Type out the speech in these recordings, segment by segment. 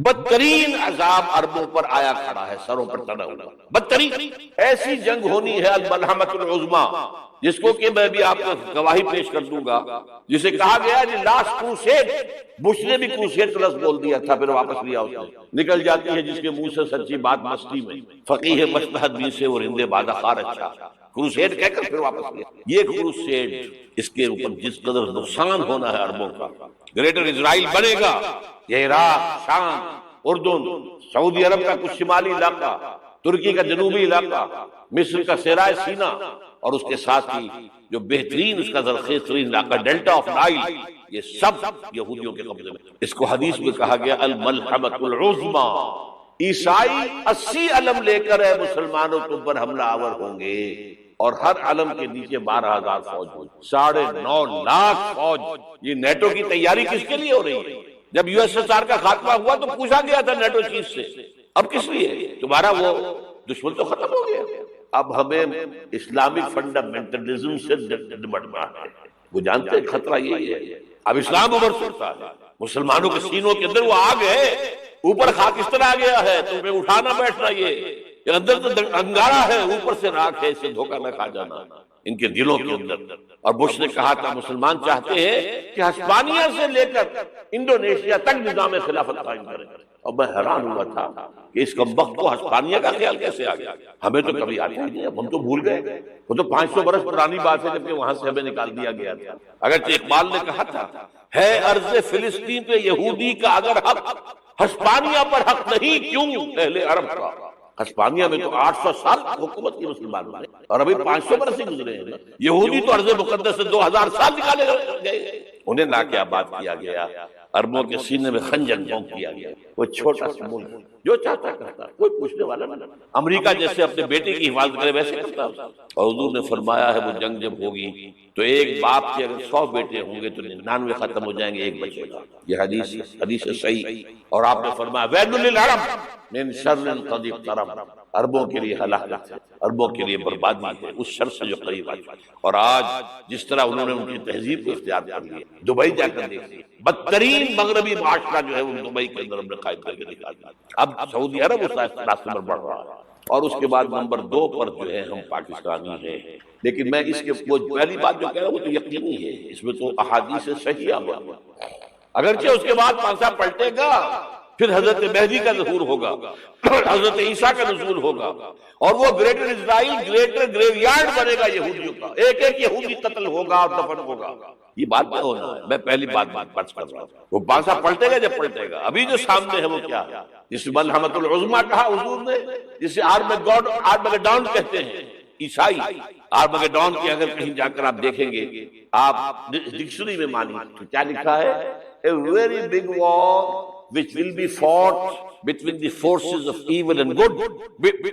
بدترین عذاب عربوں پر آیا کھڑا ہے، سروں پر ٹنا ہوا، بدترین ایسی جنگ ہونی ہے الملحمۃ العظمیٰ، جس کو کہ میں بھی آپ کو گواہی پیش کر دوں گا، جسے کہا گیا کہ لاسٹ کروسیڈ، بش نے بھی کروسیڈ کا لفظ بول دیا تھا، پھر واپس لیا اس نے، نکل جاتی ہے جس کے منہ سے سچی بات مستی میں، فقیہ مصلحت بھی سے اور ہندے بادہ خار اچھا، کروسیڈ کہہ کر پھر واپس لیا۔ یہ کروسیڈ، اس کے اوپر جس قدر نقصان ہونا ہے عربوں کا، گریٹر اسرائیل بنے گا، یہ عراق، شام، اردن، سعودی عرب کا کچھ شمالی علاقہ، ترکی کا جنوبی علاقہ، مصر کا صحرائے سینا، اور اس کے ساتھ ہی جو بہترین اس کا زرخیز ترین علاقہ ڈیلٹا آف نائل، یہ سب یہودیوں کے قبضے میں۔ اس کو حدیث میں کہا گیا الملحمۃ العظمیٰ۔ عیسائی 80 علم لے کر اے مسلمانوں تم پر حملہ آور ہوں گے، اور ہر علم کے نیچے 12,000 فوج ہوگی، 9.5 لاکھ فوج۔ یہ نیٹو کی تیاری کس کے لیے ہو رہی ہے؟ جب یو ایس ایس آر کا خاتمہ ہوا تو پوچھا گیا تھا نیٹو چیف سے، اب کس لیے؟ تمہارا وہ دشمن تو ختم ہو گیا، اب ہمیں اسلامک فنڈامنٹلزم سے نمٹنا ہے۔ وہ جانتے ہیں خطرہ یہی ہے، اب اسلام ابھر سکتا ہے، مسلمانوں کے سینوں کے اندر وہ آگ ہے، اوپر خاکستر آ گیا ہے، تمہیں اٹھانا بیٹھنا، یہ اندر تو انگارہ ہے، اوپر سے راکھ ہے، اسے دھوکہ نہ کھا جانا ان کے دلوں کے اندر۔ اور بش نے کہا تھا مسلمان چاہتے ہیں کہ ہسپانیہ سے لے کر انڈونیشیا تک نظام خلافت قائم کریں، اور میں حیران ہوا تھا کہ اس کمبخت کو ہسپانیہ کا خیال کیسے آ گیا؟ ہمیں تو کبھی آتا ہی نہیں، ہم تو بھول گئے، وہ تو 500 برس پرانی بات ہے جبکہ وہاں سے ہمیں نکال دیا گیا تھا۔ اگرچہ اقبال نے کہا تھا ہے عرض فلسطین پہ یہودی کا اگر حق، ہسپانیہ پر حق نہیں کیوں اہل عرب کا؟ ہسپانیہ میں تو 800 سال حکومت کی مسلمان نے، اور ابھی 500 برس سے گزرے ہیں۔ یہودی تو ارض مقدس سے 2000 سال نکالے گئے، انہیں لا کے آباد کیا گیا، عربوں کے سینے میں خنجر جھونک کیا گیا۔ وہ چھوٹا سا ملک جو چاہتا کرتا، کوئی پوچھنے والا نہ، امریکہ جیسے اپنے بیٹے کی حفاظت کرے ویسے کرتا۔ اور حضور نے فرمایا ہے وہ جنگ جب ہوگی تو ایک باپ کے اگر 100 بیٹے ہوں گے تو 99 ختم ہو جائیں گے، ایک بچے گا۔ یہ حدیث صحیح۔ اور آپ نے فرمایا ویل للعرب من شر قد اقترب، عربوں کے لیے ہلاکت ہے، عربوں کے لیے بربادی ہے اس شر سے جو قریب آئی۔ اور آج جس طرح انہوں نے ان کی تہذیب کو اختیار کر لیا، دبئی جا کر دیکھیے، بدترین مغربی معاشرہ جو ہے وہ دبئی کے اندر ہم نے قائم کر کے دکھا دیا۔ اب سعودی عرب اس راستے پر بڑھ رہا ہے، اور اس کے بعد نمبر 2 پر جو ہے ہم پاکستانی ہیں۔ لیکن میں اس کے وہ پہلی بات جو کہہ رہا ہوں وہ تو یقینی ہے، اس میں تو احادیث صحیحہ ہوا، اگرچہ اس کے بعد پانسا پلٹے گا، پھر حضرت مہدی کا ظہور ہوگا، حضرت عیسیٰ کا نزول ہوگا، اور وہ گریٹر اسرائیل گریٹر گریو یارڈ بنے گا یہودیوں کا، ایک ایک یہودی قتل ہوگا اور دفن ہوگا۔ یہ بات نہ ہونا ہے، میں پہلی بات پرچ کر رہا ہوں، وہ پانسا پلٹے گا جب پلٹے گا۔ ابھی جو سامنے ہے وہ کیا ہے؟ جس ملحمۃ العظمیٰ کہا حضور نے، جسے آرمگیڈون کہتے ہیں عیسائی۔ آرمگیڈون کی اگر کہیں جا کر آپ دیکھیں گے، آپ ڈکشنری میں مانی تو کیا لکھا ہے؟ A very big war which will be fought between the forces of evil and good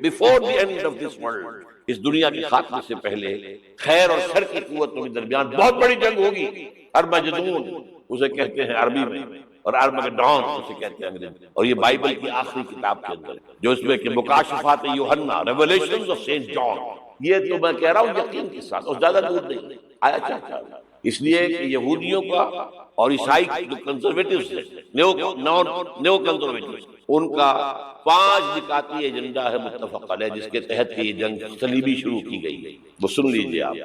before the end of this world۔ اس دنیا کے خاتمے سے پہلے خیر اور شر کی قوتوں کے درمیان بہت بڑی جنگ ہوگی۔ ارمجدون اسے کہتے ہیں عربی میں، اور ارمگیڈون اسے کہتے ہیں انگریزی میں۔ اور یہ بائبل کی آخری کتاب کے اندر جو اس میں کہ مکاشفات یوحنا، ریویلیشنز آف سینٹ جان، یہ تو میں کہہ رہا ہوں یقین کے ساتھ، اور زیادہ دور نہیں آیا چاہتا۔ اس لیے کہ یہودیوں کا اور عیسائی جو کنزرویٹوز ہیں، نیو کنزرویٹوز، ان کا 5 نکاتی ایجنڈا ہے متفق علیہ، جس کے تحت یہ جنگ صلیبی شروع کی گئی۔ وہ سن لیجئے آپ۔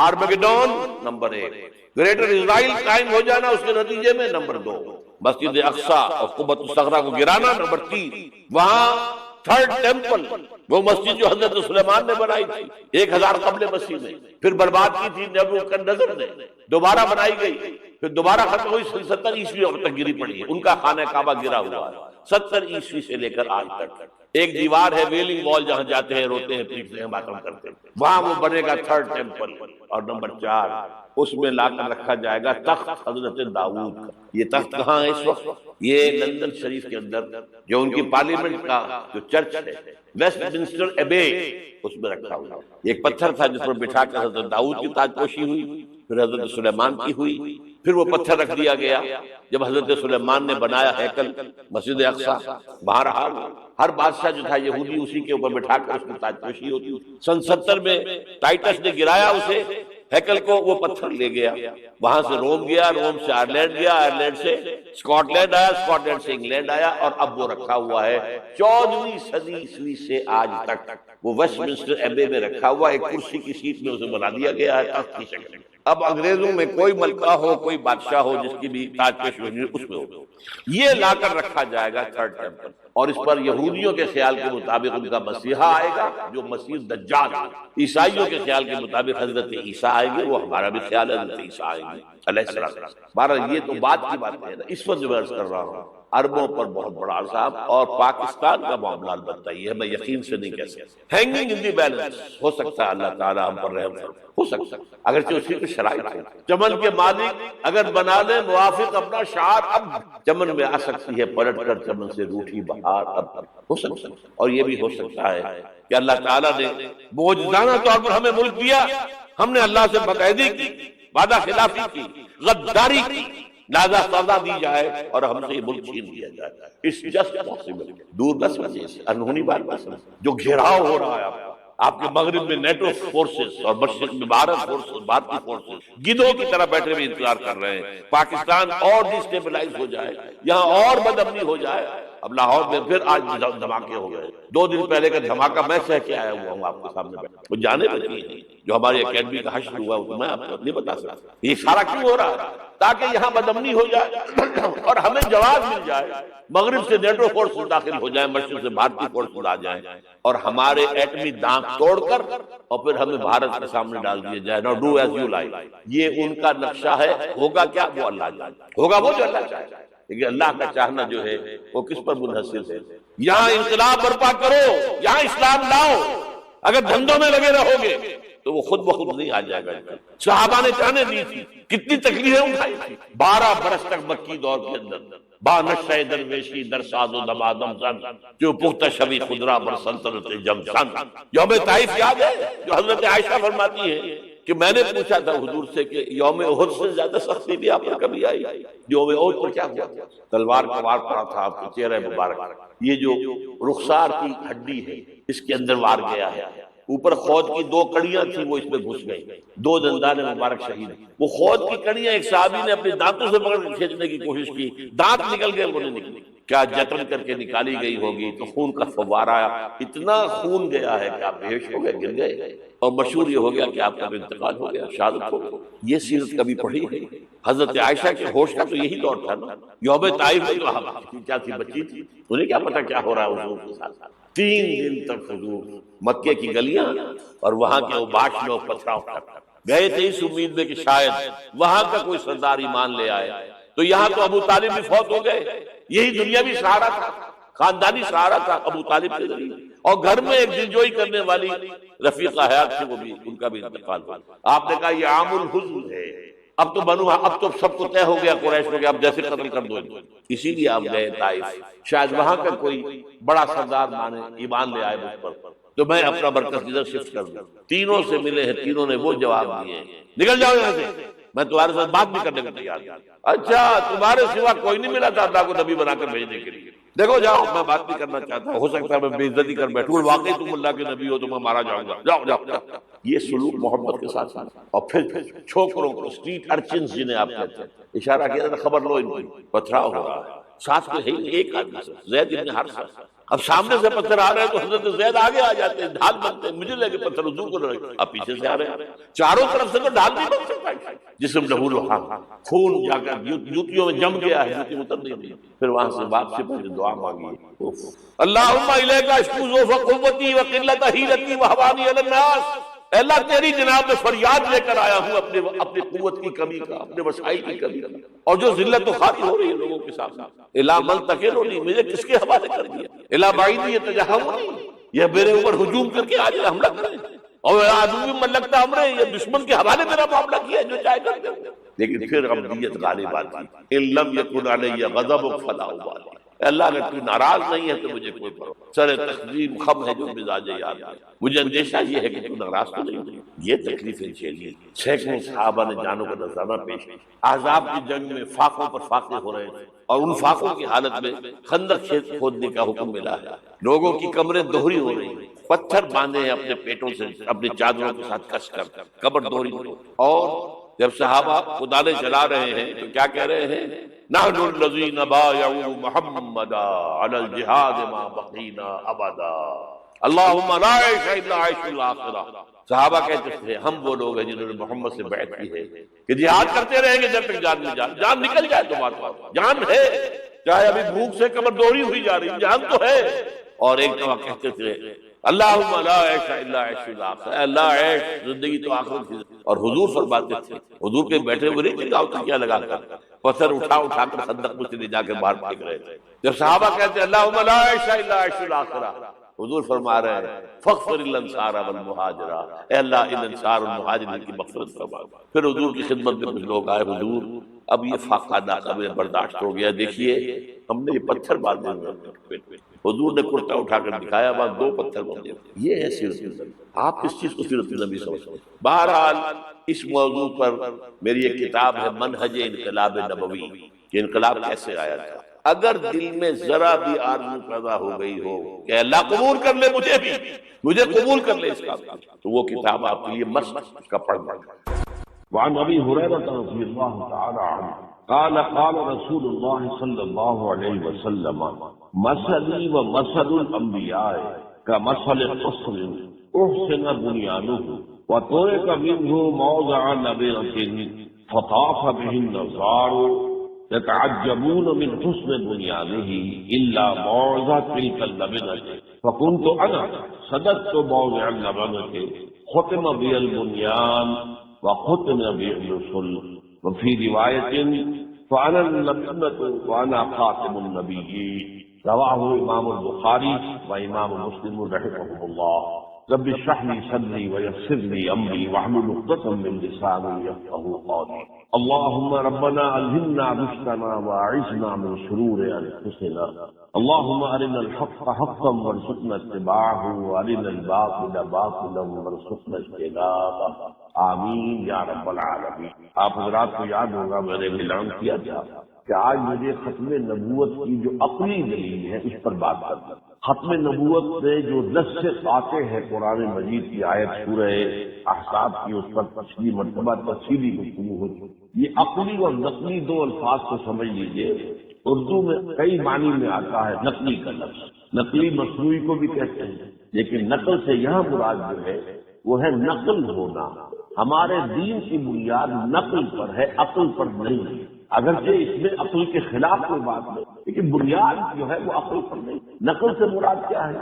آرمگیڈون نمبر 1، گریٹر اسرائیل قائم ہو جانا اس کے نتیجے میں نمبر 2، مسجد اقصی اور قبۃ الصخرہ کو گرانا نمبر 3، وہاں تھرڈ ٹیمپل، وہ مسجد جو حضرت سلیمان نے بنائی تھی 1000 قبل مسیح میں، پھر برباد کی تھی نیبوکدنیزر نے، دوبارہ بنائی گئی، پھر دوبارہ ختم ہوئی 70 عیسوی تک گری پڑی ہے۔ ان کا خانہ کعبہ گرا ہوا ہے 70 عیسوی سے لے کر آج تک۔ ایک دیوار ہے ویلنگ وال، جہاں جاتے ہیں، روتے ہیں، پیٹتے ہیں، ماتم کرتے ہیں، وہاں وہ بنے گا تھرڈ ٹیمپل۔ اور نمبر 4 اس میں لا کر رکھا جائے گا تخت حضرت داؤد کا۔ یہ تخت کہاں ہے اس وقت؟ یہ لندن شریف کے اندر جو ان کی پارلیمنٹ کا جو چرچ ہے، ویسٹ منسٹر ایبے، اس میں رکھا ہوا۔ ایک پتھر تھا جس پر بٹھا کر حضرت داؤد کی تاج پوشی ہوئی، پھر حضرت سلیمان کی ہوئی، پھر وہ پتھر رکھ دیا گیا جب حضرت سلیمان نے بنایا ہیکل مسجد اقصی، وہاں رہا۔ ہر بادشاہ جو تھا یہودی اسی کے اوپر بٹھا کر اس کی تاج پوشی ہوتی۔ سن 70 میں ٹائٹس نے گرایا اسے، ہیکل کو وہ پتھر لے گیا، وہاں سے روم گیا، روم سے آئرلینڈ گیا، آئرلینڈ سے اسکاٹ لینڈ آیا، اسکاٹ لینڈ سے انگلینڈ آیا، اور اب وہ رکھا ہوا ہے 14ویں صدی عیسوی سے آج تک وہ ویسٹ منسٹر ایبے میں رکھا ہوا، ایک کرسی کی سیٹ میں اسے بنا دیا گیا ہے تخت کی شکل میں۔ اب انگریزوں میں کوئی ملکہ ہو، کوئی بادشاہ ہو جس کی بھی تاج پوشی ہونی اس میں ہو، یہ لا کر رکھا جائے گا تھرڈ ٹیمپل، اور اس پر یہودیوں کے خیال کے مطابق ان کا مسیحا آئے گا جو مسیح دجال ہے، عیسائیوں کے خیال کے مطابق حضرت عیسیٰ آئیں گے، وہ ہمارا بھی خیال ہے حضرت عیسیٰ آئیں گے علیہ السلام۔ بہرحال یہ تو بات کی بات ہے، اس وقت جو میں عرض کر رہا ہوں عربوں پر بہت بڑا عذاب، اور پاکستان کا معاملہ البتہ یہ ہے، میں یقین سے نہیں کہہ سکتا، ہینگنگ ان دی بیلنس، ہو سکتا ہے اللہ تعالیٰ ہم پر رحم فرمائے، ہو سکتا ہے اگرچہ اسی کی شرائط ہے، چمن کے مالک اگر بنا لیں موافق اپنا شعار، اب چمن میں آ سکتی ہے پلٹ کر چمن سے روٹھی بہار، اب ہو سکتا ہے، اور یہ بھی ہو سکتا ہے کہ اللہ تعالیٰ نے معجزانہ طور پر ہمیں ملک دیا، ہم نے اللہ سے باقاعدگی کی، وعدہ خلافی کی، غداری کی، لہذا سزا دی جائے اور ہم سے یہ ملک چھین لیا جائے۔ اس جسٹ پاسبل، دور نہ سمجھے، انہونی بات نہ سمجھے، جو گھیراؤ ہو رہا ہے آپ کے مغرب میں نیٹو فورسز اور مشرق میں بھارت فورسز، بھارتی فورسز گدھوں کی طرح بیٹھے ہوئے انتظار کر رہے ہیں پاکستان اور ڈسٹیبلائز ہو جائے، یہاں اور بدامنی ہو جائے۔ اب لاہور میں پھر آج دھماکے ہو گئے، 2 دن پہلے کا دھماکہ میں سہ کے آیا ہوا ہوں آپ کے سامنے بیٹھا، وہ جانے لگی ہیں جو ہماری اکیڈمی کا حشر ہوا وہ میں آپ کو نہیں بتا سکتا، یہ سارا کیوں ہو رہا ہے؟ تاکہ یہاں بدامنی ہو جائے اور ہمیں جواب مل جائے، مغرب سے نیٹو فورسز داخل ہو جائیں، مشرق سے بھارتی فورسز آ جائیں، اور ہمارے ایٹمی دانت توڑ کر اور پھر ہمیں بھارت کے سامنے ڈال دیا جائے، نو ڈو ایز یو لائک۔ یہ ان کا نقشہ ہے، ہوگا کیا؟ وہ اللہ جانے، ہوگا وہ جو اللہ چاہے، لیکن اللہ کا چاہنا جو ہے وہ کس پر منحصر ہے؟ یہاں انقلاب برپا کرو، یہاں اسلام لاؤ، اگر دھندوں میں لگے رہو گے تو وہ خود بخود نہیں آ جائے گا۔ صحابہ نے جانیں دی تھی، کتنی تکلیفیں اٹھائی تھی، 12 برس تک مکی دور کے اندر، با نشہ درویشی در ساز و دمادم زن، جو پختہ شبی خدرا بر سلطنت جم سن۔ یوم طائف یاد ہے جو حضرت عائشہ فرماتی ہے کہ میں نے پوچھا تھا حضور سے کہ یوم احد سے زیادہ سختی بھی آپ پر کبھی آئی؟ یوم احد پر کیا ہوا؟ تلوار کا وار پڑا تھا آپ کے چہرے مبارک، یہ جو رخسار کی ہڈی ہے اس کے اندر وار گیا ہے، اوپر خود کی 2 کڑیاں تھیں وہ اس میں گھس گئی، 2 دندان مبارک شہید، وہ خود کی کڑیاں ایک صحابی نے اپنے دانتوں سے پکڑ کر کھینچنے کی کوشش کی، دانت نکل گئے، وہ نہیں نکلی، کیا جتن کر کے نکالی گئی ہوگی تو خون کا فوارہ، اتنا خون گیا ہے کہ آپ بے ہوش ہو گئے، گر گئے، اور مشہور یہ ہو گیا کہ آپ کا انتقال ہو گیا، شہادت ہو گئی۔ یہ سیرت کبھی پڑھی ہے؟ حضرت عائشہ کے ہوش کا تو یہی دور تھا نا، یوم طائف میں جو کیا تھی، بچی تھی، انہیں کیا پتا کیا ہو رہا ہے حضور کے ساتھ۔ 3 دن تک حضور مکے کی گلیاں اور وہاں کے اوباش لوگ پتھراؤ گئے تھے اس امید میں کہ شاید وہاں کا کوئی سردار ایمان لے آئے، تو یہاں تو ابو طالب بھی فوت ہو گئے، یہی دنیاوی سہارا تھا، خاندانی سہارا تھا ابو طالب کے ذریعے، اور گھر میں ایک دلجوئی کرنے والی رفیقہ حیات تھی، وہ بھی ان کا بھی انتقال ہوا۔ آپ نے کہا یہ عام الحزن ہے، اب تو بنو، اب تو سب کو طے ہو گیا قریش میں کہ اب جیسے قتل کر دو، اسی لیے آپ گئے طائف، شاید وہاں کا کوئی بڑا سردار مانے ایمان لے آئے مجھ پر، تو میں اپنا مرکز ادھر شفٹ کر دوں۔ تینوں سے ملے ہیں، تینوں نے وہ جواب دیے، نکل جاؤ یہاں سے، میں تمہارے ساتھ بات بھی کرنے کو تیار ہوں۔ اچھا تمہارے سوا کوئی نہیں ملا تھا اللہ کو نبی بنا کر بھیجنے کے لیے؟ دیکھو جاؤ، میں بات بھی کرنا چاہتا ہوں، ہو سکتا ہے میں بے عزتی کر بیٹھوں، واقعی تم اللہ کے نبی ہو تو میں مارا جاؤں گا، جاؤ جاؤ جاؤ۔ یہ سلوک محبت کے ساتھ ساتھ، اور پھر چھوکروں کو، اسٹریٹ ارچنز جنہیں آپ کہتے ہیں، اشارہ کیا تھا، خبر لو ان کی پتھراؤ ہو رہا ہے، ساتھ میں ایک آدمی زید ابن حارثہ، اب سامنے سے پتھر آ رہے ہیں تو حضرت زید آگے آ جاتے ہیں، ڈھال بنتے ہیں، مجھے لگے پتھر حضور کو لگے، اب پیچھے سے آ رہے ہیں، چاروں طرف سے تو ڈھال نہیں بن سکتا، جسم لہو لہا، خون جا کر جوتیوں میں جم گیا ہے، جوتی اتر نہیں دی، پھر وہاں سے واپسی پہلے دعا مانگی، اللہم الیک اشکو ضعف قوتی وقلت حیلتی وہوانی علی الناس، اے اللہ تیری جناب میں فریاد لے کر آیا ہوں اپنے قوت کی کمی کا، اپنے وسائل کی کمی کا، اور جو ذلت و خاری ہو رہی ہے لوگوں کے ساتھ، الا من تکلنی، مجھے کس کے حوالے کر دیا، الا بعید یتجہمنی، یہ میرے اوپر ہجوم کر کے آج حملہ کرے، اور عدو من لگتا امرے، یہ دشمن کے حوالے میرا معاملہ کیا ہے، جو چاہے کر دے۔ لیکن پھر عبدیت غالب آتی، ان لم یکن علی غضب فلا ابالی، اللہ اگر تو ناراض نہیں ہے تو مجھے کوئی پرواہ، سر تقدیم خم ہے جو مزاج یاد ہے، مجھے اندیشہ یہ ہے کہ تو ناراض تو نہیں۔ یہ تکلیفیں جھیلی، سینکڑوں صحابہ نے جانوں کا نذرانہ پیش کیا، احزاب کی جنگ میں فاقوں پر فاقے ہو رہے تھے، اور ان فاقوں کی حالت میں خندق کھودنے کا حکم ملا ہے، لوگوں کی کمریں دوہری ہو رہی ہیں، پتھر باندھے ہیں اپنے پیٹوں سے اپنی چادروں کے ساتھ کس کر قبر دوری کو. اور جب صحابہ کدالیں چلا رہے ہیں تو کیا کہہ رہے ہیں؟ نحن الذین بایعوا محمدا علی الجہاد ما بقینا ابدا اللہم لا عیش الا عیش الاخرہ. صحابہ کہتے تھے ہم وہ لوگ ہیں جنہوں نے محمد سے بیعت کی ہے کہ جہاد کرتے رہیں گے جب تک جان میں جان نکل جائے تو بات جان ہے، چاہے ابھی بھوک سے قبر دوری ہوئی جا رہی جان تو ہے. اور ایک دفعہ کہتے تھے اللہم لا عیش الا عیش الاخرہ، اللہ عیش زندگی تو آخرت کی. اور حضور فرماتے تھے، حضور کے بیٹھے ہوئے نہیں تھے گاؤں کیا لگا کر پتھر اٹھا اٹھا کر خندق میں سے جا کے باہر پھینک رہے تھے. جب صحابہ کہتے اللہم لا عیش الا عیش الاخرہ، حضور فرما رہے ہیں فاغفر للانصار والمہاجر، اے اللہ ان انصار اور مہاجرین کی مغفرت فرما. پھر حضور کی خدمت میں کچھ لوگ آئے، حضور اب یہ فاقہ ناقابل برداشت ہو گیا، دیکھیے ہم نے یہ پتھر باندھے ہوئے. حضور نے کرتا اٹھا کر دکھایا، وہاں 2 پتھر باندھے. یہ ہے سیرت النبی. آپ کس چیز کو سیرت النبی سمجھتے ہیں؟ بہرحال اس موضوع پر میری ایک کتاب ہے منہج انقلاب نبوی کہ انقلاب کیسے آیا تھا. اگر دل میں ذرا بھی آرزو پیدا ہو گئی ہو کہ اللہ قبول کر لے مجھے قبول کر لے اس کا، تو وہ کتاب آپ کے لیے مست کا پڑھنا. وعن ابی ہریرہ رضی اللہ تعالی عنہ قال قال رسول اللہ صلی اللہ علیہ وسلم مثلی و مثل الانبیاء کمثل قصر احسن بنیانہ وترک منہ موضع لبنة فطاف به النظار يتعجبون من حسن بنيانه إلا موضع تلك اللبنة فكنت أنا صددت موضع اللبنة ختم بي البنيان وختم بي الرسل. وفي رواية فأنا اللبنة وأنا خاتم النبيين. رواه إمام البخاري وإمام مسلم رحمهم الله. رب اشرح لي صدري ويسر لي امري واحلل عقدة من لساني يفقهوا قولي. اللهم ربنا الهمنا رشدنا واعذنا من شرور انفسنا. اللهم ارنا الحق حقا وارزقنا اتباعه وارنا الباطل باطلا وارزقنا اجتنابه. آمین یا رب العالمین. آپ حضرات کو یاد ہوگا میں نے اعلان کیا تھا کہ آج مجھے ختم نبوت کی جو عقلی دلیل ہے اس پر بات کرنا. ختم نبوت سے جو لفظ سے آتے ہیں قرآن مجید کی آیت سورہ احزاب کی، اس پر پچھلی مرتبہ تفصیلی گفتگو ہو چکی. یہ عقلی اور نقلی 2 الفاظ کو سمجھ لیجئے. اردو میں کئی معنی میں آتا ہے نقلی کا لفظ. نقلی مصنوعی کو بھی کہتے ہیں، لیکن نقل سے یہاں مراد جو ہے وہ ہے نقل ہونا. ہمارے دین کی بنیاد نقل پر ہے، عقل پر نہیں. اگرچہ اس میں عقل کے خلاف کوئی بات نہیں، لیکن بنیاد جو ہے وہ عقل پر نہیں. نقل سے مراد کیا ہے؟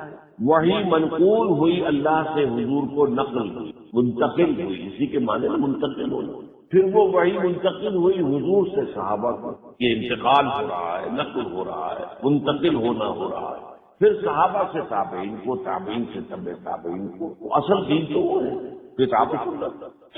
وہی منقول ہوئی اللہ سے حضور کو نقل ہوئی، منتقل ہوئی. اسی کے معنی میں منتقل ہونا. پھر وہ وہی منتقل ہوئی حضور سے صحابہ کو. یہ انتقال ہو رہا ہے، نقل ہو رہا ہے، منتقل ہونا ہو رہا ہے. پھر صحابہ سے تابعین کو، تابعین سے تبع تابعین کو. اصل دین تو وہ ہے کتاب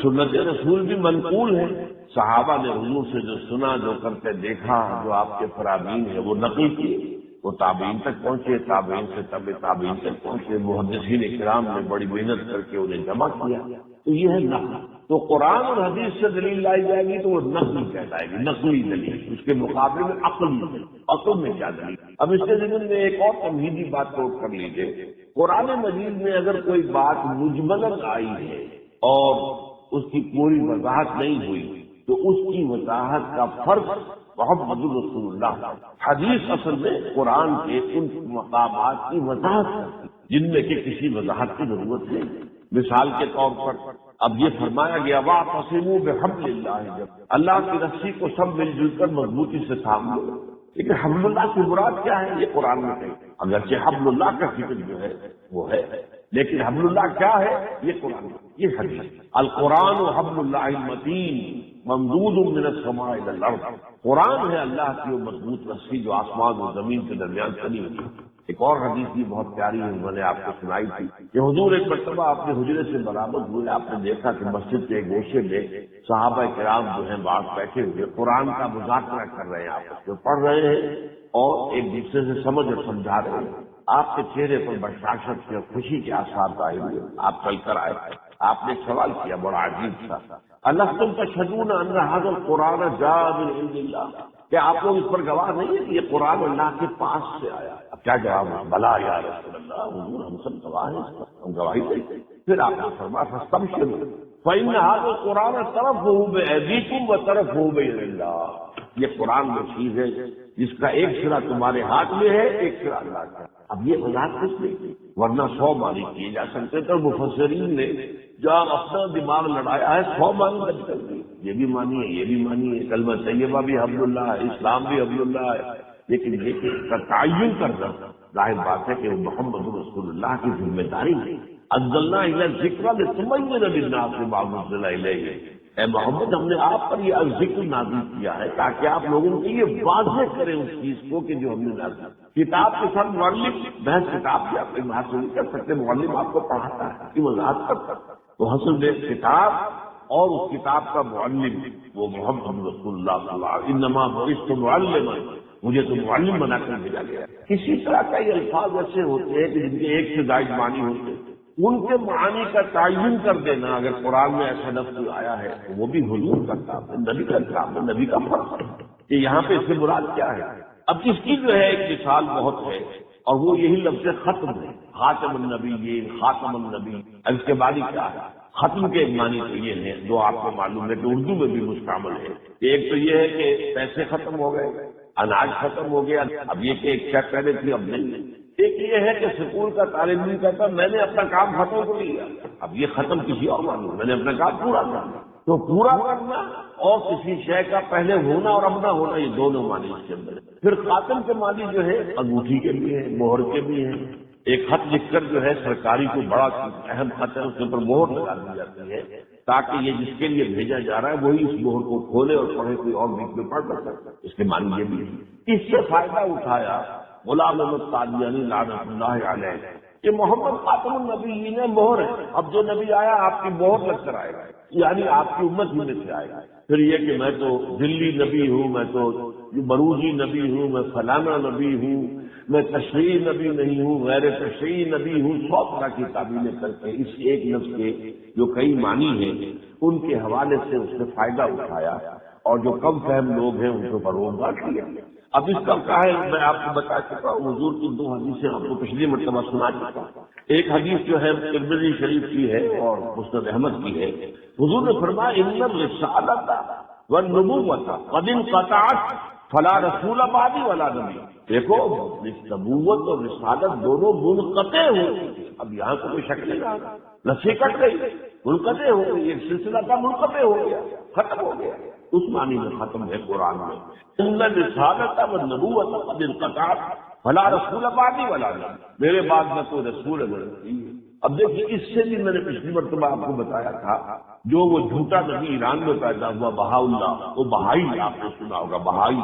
سنت رسول بھی منقول ہے. صحابہ نے حضور سے جو سنا، جو کرتے دیکھا، جو آپ کے فرامین ہے وہ نقل کیے، وہ تابعین تک پہنچے، تابعین سے تبع تابعین تک پہنچے. محدثین کرام نے بڑی محنت کر کے انہیں جمع کیا. تو یہ ہے نقل. تو قرآن اور حدیث سے دلیل لائی جائے گی تو وہ نقل کہلائے گی، نقلی دلیل. اس کے مقابلے میں عقلی دلیل. عقل میں کیا دلیل؟ اب اس کے ضمن میں ایک اور تمہیدی بات نوٹ کر لیجیے. قرآن مجید میں اگر کوئی بات مجملاً آئی ہے اور اس کی پوری وضاحت نہیں ہوئی تو اس کی وضاحت کا فرق محمد رسول اللہ. حدیث اصل میں قرآن کے ان مقامات کی وضاحت کرتی جن میں کہ کسی وضاحت کی ضرورت نہیں. مثال کے طور پر اب یہ فرمایا گیا واعتصموا بحبل اللہ، جب اللہ کی رسی کو سب مل جل کر مضبوطی سے تھام لو. لیکن حبل اللہ کی مراد کیا ہے یہ قرآن میں کہیں. اگرچہ حبل اللہ کا ذکر جو ہے وہ ہے، لیکن حبل اللہ کیا ہے یہ قرآن، یہ حدیث. القرآن و حبل اللہ المتین ممدود من السماء الى الارض. قرآن ہے اللہ کی وہ مضبوط رسی جو آسمان و زمین کے درمیان تنی ہوئی. ایک اور حدیث بھی بہت پیاری ہے، میں نے آپ کو سنائی تھی کہ حضور ایک مرتبہ اپنے حجرے سے برآمد ہوئے. آپ نے دیکھا کہ مسجد کے گوشے میں صحابہ کرام جو ہیں باہر بیٹھے ہوئے قرآن کا مذاکرہ کر رہے ہیں، آپس میں پڑھ رہے ہیں اور ایک دوسرے سے سمجھ اور سمجھا رہے ہیں. آپ کے چہرے پر بشاشت اور خوشی کے آثار آئے ہوئے. آپ چل کر آئے. آپ نے ایک سوال کیا بڑا عجیب تھا، الستم تشہدون ان ھذا القرآن جاء من عند اللہ. کہ آپ لوگ اس پر گواہ نہیں ہیں کہ یہ قرآن اللہ کے پاس سے آیا؟ اب کیا جواب ہے؟ بلا یا رسول اللہ، حضور ہم سب گواہ ہیں، اس پر ہم گواہی دیتے ہیں۔ پھر آپ نے فرمایا فاستبشروا فإن هذا القرآن طرفه بأيديكم وطرفه بيد اللہ، یہ قرآن وہ چیز ہے جس کا ایک سرا تمہارے ہاتھ میں ہے، ایک سرا اللہ کا۔ اب یہ وضاحت کس نے کی؟ ورنہ 100 معنی کیے جا سکتے تھے، مفسرین نے جہاں اپنا دماغ لڑایا ہے 100 معنی درج کر دی، یہ بھی مانی ہے، یہ بھی مانی ہے، کلمہ طیبہ بھی حبل اللہ ہے، اسلام بھی حبل اللہ ہے، لیکن دیکھیں اس کا تعین کرنا ظاہر بات ہے کہ وہ محمد رسول اللہ کی ذمہ داری ہے۔ انزلنا الی الذکر لتبین للناس ما نزل الیہم، اے محمد ہم نے آپ پر یہ ذکر نازل کیا ہے تاکہ آپ لوگوں کے لیے واضح کریں اس چیز کو کہ جو ہم نے نازل کیا۔ کتاب کے ساتھ معلم بحث کتاب کی آپ بحث نہیں کر سکتے، معلم آپ کو پڑھاتا ہے، اس کی وضاحت کرتا ہے، تو حسن میں کتاب اور اس کتاب کا معلم وہ محمد رسول اللہ صلی اللہ علیہ وسلم، انما بعثت معلما، مجھے تو معلم بنا کر بھیجا گیا۔ اسی طرح کا یہ الفاظ ایسے ہوتے ہیں کہ جن کے ایک سے زائد معنی ہوتے ہیں، ان کے معانی کا تعین کر دینا، اگر قرآن میں ایسا لفظ آیا ہے تو وہ بھی حضور کا کام ہے، نبی کا کام ہے، نبی کا فرض ہے کہ یہاں پہ اس سے مراد کیا ہے۔ اب اس کی جو ہے ایک مثال بہت ہے اور وہ یہی لفظ ختم ہے، خاتم النبیین، خاتم النبی۔ اب اس کے بعد ہی کیا ہے؟ ختم کے معنی تو یہ ہیں جو آپ کو معلوم ہے کہ اردو میں بھی مستعمل ہے، کہ ایک تو یہ ہے کہ پیسے ختم ہو گئے، اناج ختم ہو گیا، اب یہ کہ ایک شے پہلے تھی اب نہیں۔ ایک یہ ہے کہ سکول کا طالب علم کہتا میں نے اپنا کام ختم کر لیا، اب یہ ختم کسی اور معلوم، میں نے اپنا کام پورا کرنا، تو پورا کرنا اور کسی شے کا پہلے ہونا اور اب نہ ہونا، یہ دونوں معنی اس کے اندر ہے۔ پھر خاتم کے معنی جو ہے انگوٹھی کے بھی ہے، مہر کے بھی ہیں۔ ایک خط لکھ کر جو ہے سرکاری کو بڑا اہم خط ہے، اس کے اوپر مہر لگا دی جاتی ہے تاکہ یہ جس کے لیے بھیجا جا رہا ہے وہی اس مہر کو کھولے اور پڑھے، کوئی اور بیچ میں پڑھ سکتا ہے، اس کے معنی یہ بھی ہے۔ اس سے فائدہ اٹھایا غلام احمد قادیانی لعنت اللہ علیہ کہ محمد خاتم النبیین مہر ہے، اب جو نبی آیا آپ کی مہر لگ کر آئے گا، یعنی آپ کی امت ہی میں سے آئے گا۔ پھر یہ کہ میں تو دلی نبی ہوں، میں تو بروزی نبی ہوں، میں فلانا نبی ہوں، میں تشریعی نبی نہیں ہوں، غیر تشریعی نبی ہوں، 100 طرح کی تعبیریں کر کے اس ایک لفظ کے جو کئی معنی ہیں ان کے حوالے سے اس نے فائدہ اٹھایا اور جو کم فہم لوگ ہیں ان کو پروردگار کیا۔ اب اس کا کیا ہے میں آپ کو بتا چکا ہوں، حضور کی 2 حدیثیں آپ کو پچھلی مرتبہ سنا چکا ہوں۔ ایک حدیث جو ہے ترمذی شریف کی ہے اور مسند احمد کی ہے، حضور نے فرمایا ان الرسالۃ والنبوۃ قد انقطعت فلا رسول بعدی ولا نبی۔ دیکھو نبوت اور رسالت دونوں منقطع ہو گئی، اب یہاں کو کوئی شک نہیں رہا، رسی کٹ گئی، منقطع ہو گئی، ایک سلسلہ کا منقطع ہو گیا، ختم ہو گیا، اس معنی میں ختم ہے قرآن میں۔ ان الرسالۃ والنبوۃ قد انقطعت فلا رسول بعدی ولا نبی، میرے بعد میں کوئی رسول نہیں۔ اب دیکھیے اس سے بھی میں نے پچھلی مرتبہ آپ کو بتایا تھا، جو وہ جھوٹا نبی ایران میں پیدا ہوا بہاءاللہ، وہ بہائی، آپ نے سنا ہوگا بہائی،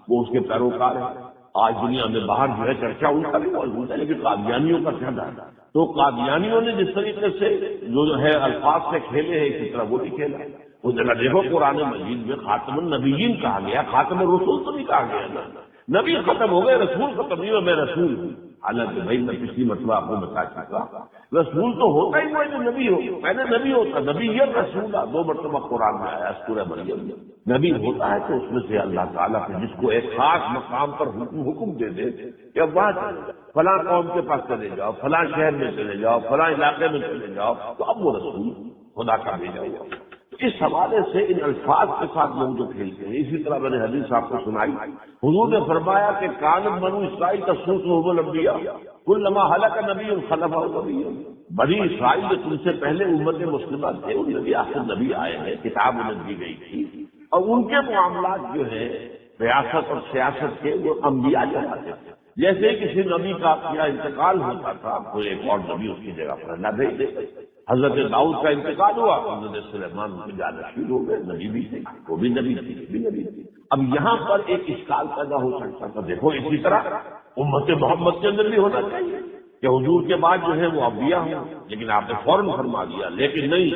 وہ اس کے پیروکار ہے۔ آج دنیا میں باہر جو ہے چرچا ان کا بھی موجود ہے، لیکن قادیانیوں کا کیا ہے؟ تو قادیانیوں نے جس طریقے سے جو ہے الفاظ سے کھیلے ہیں اسی طرح وہ بھی کھیلا۔ وہ ذرا دیکھو قرآن مجید میں خاتم النبیین کہا گیا، خاتم الرسول تو نہیں کہا گیا نا، نبی ختم ہو گئے، رسول ختم نہیں ہوا، میں رسول ہوں۔ حالانکہ بھائی میں پچھلی مرتبہ آپ کو بتا چکا رسول تو ہوتا ہی وہ جو نبی ہو، پہلے نبی ہوتا، نبی یہ رسول 2 مرتبہ قرآن میں آیا سورہ مریم میں۔ نبی ہوتا ہے تو اس میں سے اللہ تعالیٰ کو جس کو ایک خاص مقام پر حکم دے دے کہ اب وہاں چلے جاؤ، فلاں قوم کے پاس چلے جاؤ، فلاں شہر میں چلے جاؤ، فلاں علاقے میں چلے جاؤ، تو اب وہ رسول خدا کا بھیجا ہوا۔ اس حوالے سے ان الفاظ کے ساتھ لوگ جو کھیلتے ہیں، اسی طرح میں نے حدیث آپ کو سنائی، حضور نے فرمایا کہ کانت بنو اسرائیل تسوسهم الانبیاء کلما ہلک نبی خلفہ نبی، بنی اسرائیل جو تم سے پہلے امت مسلمہ تھے ان نبی آخر نبی آئے ہیں، کتاب انہیں دی گئی تھی، اور ان کے معاملات جو ہے ریاست اور سیاست کے وہ انبیاء جماتے تھے۔ جیسے کسی نبی کا یا انتقال ہوتا تھا کوئی ایک اور نبی اس کی جگہ پر نہ بھیج دیتے۔ حضرت داؤد کا انتقال ہوا، حضرت سلیمان ان کے جانشین ہو گئے، نبی بھی تھے، وہ بھی نبی تھی، یہ بھی نبی تھی۔ اب یہاں پر ایک اشکال پیدا ہو سکتا تھا، دیکھو اسی طرح امت محمد کے اندر بھی ہونا چاہیے کہ حضور کے بعد جو ہے وہ انبیاء ہوں، لیکن آپ نے فوراً فرما دیا، لیکن نہیں،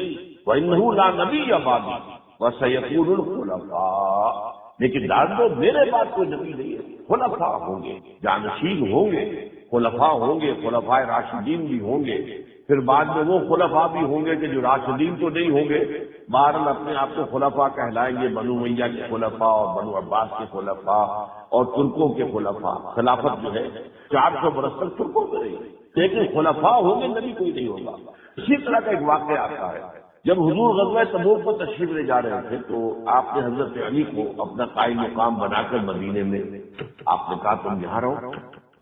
وَإِنَّهُ لَا نَبِيَّ بَعْدِي وَسَيَكُونُ الْخُلَفَاءُ، لیکن ڈال دو میرے بعد کوئی نبی نہیں ہے، خلفاء ہوں گے، جانشین ہوں گے، خلفاء ہوں گے، خلفاء راشدین بھی ہوں گے، پھر بعد میں وہ خلفاء بھی ہوں گے کہ جو راشدین تو نہیں ہوں گے، بہرحال اپنے آپ کو خلفاء کہلائیں گے، بنو امیہ کے خلفاء اور بنو عباس کے خلفاء اور ترکوں کے خلفاء۔ خلافت جو ہے 400 برس تک ترکوں میں رہی، لیکن خلفاء ہوں گے، نبی کوئی نہیں ہوگا۔ اسی طرح کا ایک واقعہ آتا ہے، جب حضور غزوہ تبوک پر تشریف لے جا رہے تھے تو آپ نے حضرت علی کو اپنا قائم مقام بنا کر مدینے میں آپ نے کہا تم یہاں رہو۔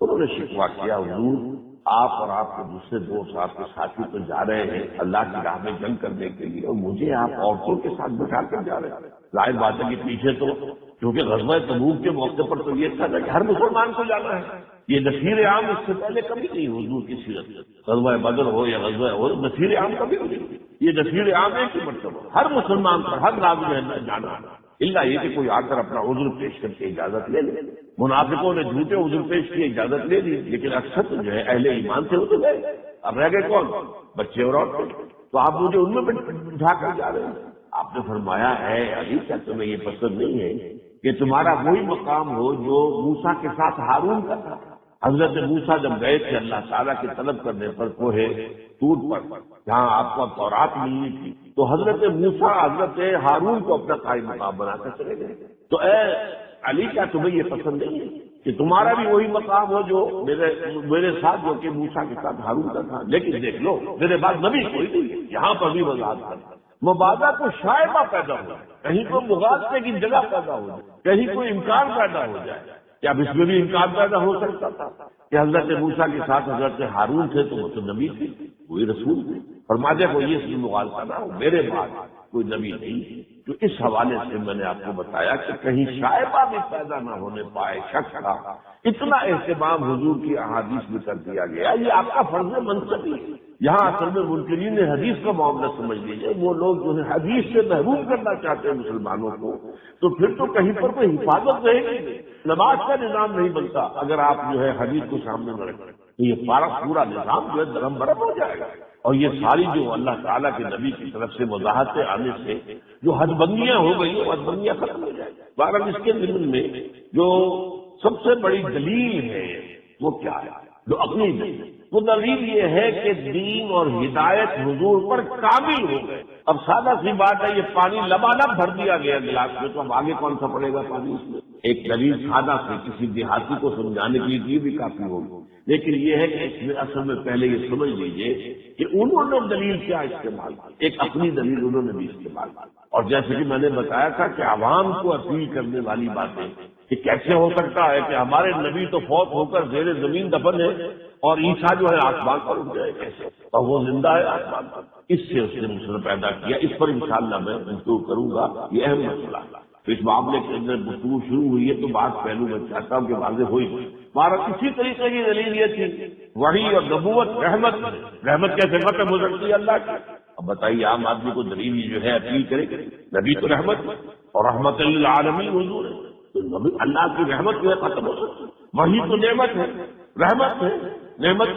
انہوں نے شکوہ کیا، حضور آپ اور آپ کے دوسرے دوست، آپ کے ساتھی تو جا رہے ہیں اللہ کی راہ میں جنگ کرنے کے لیے، اور مجھے آپ عورتوں کے ساتھ بٹھا کر جا رہے ہیں۔ ظاہر بات ہے کہ پیچھے تو کیونکہ غزوہ تبوک کے موقع پر تو یہ تھا کہ ہر مسلمان کو جانا ہے، یہ نصیر عام اس سے پہلے کبھی نہیں حضور کی سیرت میں، غزوہ بدر ہو یا غزوہ ہو، نصیر عام کبھی نہیں، یہ نصیر عام ہے کہ مطلب ہر مسلمان پر ہر لازم ہے جانا، اللہ یہ کہ کوئی آ کر اپنا عذر پیش کر کے اجازت لے لے۔ منافقوں نے جھوٹے عذر پیش کی، اجازت لے لی، لیکن اکثر جو ہے اہل ایمان سے وہ تو گئے، اب رہ گئے کون؟ بچے اور عورتیں۔ تو آپ مجھے ان میں بٹھا کر جا رہے ہیں۔ آپ نے فرمایا ہے علی کیا تمہیں یہ پسند نہیں ہے کہ تمہارا وہی مقام ہو جو موسیٰ کے ساتھ ہارون کا تھا؟ حضرت موسیٰ جب گئے تھے اللہ تعالیٰ کی طلب کرنے پر کوہ طور پر، جہاں آپ کو تورات ملنی تھی، تو حضرت موسیٰ حضرت ہارون کو اپنا قائم مقام بنا کر چلے گئے۔ تو اے علی کیا تمہیں یہ پسند نہیں ہے کہ تمہارا بھی وہی مقام ہو جو میرے ساتھ، جو کہ موسیٰ کے ساتھ ہارون کا تھا؟ لیکن دیکھ لو میرے بعد نبی کوئی نہیں، یہاں پر بھی وضاحت ہے، مبادہ کو شائبہ پیدا ہو جائے، کہیں کو مغالطے کی جگہ پیدا ہو جائے، کہیں کوئی امکان پیدا ہو جائے۔ کیا اب اس میں بھی امکان پیدا ہو سکتا تھا کہ حضرت موسیٰ کے ساتھ حضرت ہارون تھے تو وہ تو نبی تھے، وہی رسول تھے؟ فرماتے کو یہ اس مغالطہ نہ ہو، میرے بعد کوئی نبی نہیں ہے۔ تو اس حوالے سے میں نے آپ کو بتایا کہ کہیں شائبہ بھی پیدا نہ ہونے پائے شک کا، اتنا اہتمام حضور کی احادیث میں کر دیا گیا۔ یہ آپ کا فرض منصبی ہے۔ یہاں اصل میں منکرین حدیث کا معاملہ سمجھ لیجیے، وہ لوگ جو ہے حدیث سے محروم کرنا چاہتے ہیں مسلمانوں کو، تو پھر تو کہیں پر کوئی حفاظت رہے گی، نماز کا نظام نہیں بنتا اگر آپ جو ہے حدیث کو سامنے نہ رکھیں، تو یہ پورا نظام جو ہے درم برم ہو جائے گا۔ اور یہ ساری جو اللہ تعالیٰ کے نبی کی طرف سے وضاحتیں آنے سے جو حد بندیاں ہو گئی وہ حد بندیاں ختم ہو جائیں۔ بہرحال اس کے ضمن میں جو سب سے بڑی دلیل ہے وہ کیا ہے؟ جو اپنی دلیل، وہ دلیل یہ ہے کہ دین اور ہدایت حضور پر کامل ہو گئے۔ اب سادہ سی بات ہے، یہ پانی لبالب بھر دیا گیا گلاس میں، تو اب آگے کون سا پڑے گا پانی اس میں؟ ایک دلیل سادہ سے کسی دیہاتی کو سمجھانے کے لیے بھی کافی ہوگی، لیکن یہ ہے کہ اس میں اصل میں پہلے یہ سمجھ لیجئے کہ انہوں نے دلیل کیا استعمال کی، ایک اپنی دلیل انہوں نے بھی استعمال کی۔ اور جیسے کہ میں نے بتایا تھا کہ عوام کو اپیل کرنے والی باتیں کہ کیسے ہو سکتا ہے کہ ہمارے نبی تو فوت ہو کر زیر زمین دفن ہے اور عیسیٰ جو ہے آسمان پر اٹھ جائے کیسے، اور وہ زندہ ہے آسمان پر؟ اس سے اس نے مسئلہ پیدا کیا۔ اس پر انشاءاللہ میں گفتگو کروں گا، یہ اہم مسئلہ ہے۔ تو اس معاملے کے اندر گفتگو شروع ہوئی ہے تو بات پہلو میں چاہتا ہوں کہ واضح ہوئی۔ ہمارا اسی طریقے کی دلیل یہ تھی وحی اور نبوت رحمت کیسے ختم ہو سکتی ہے اللہ کی؟ اب بتائیے عام آدمی کو دلیل جو ہے اپیل کرے نبی تو رحمت اور رحمت للعالمین حضور ہے، تو نبی اللہ کی رحمت جو ہے ختم ہو سکتی ہے؟ وحی تو نعمت ہے، رحمت ہے، نعمت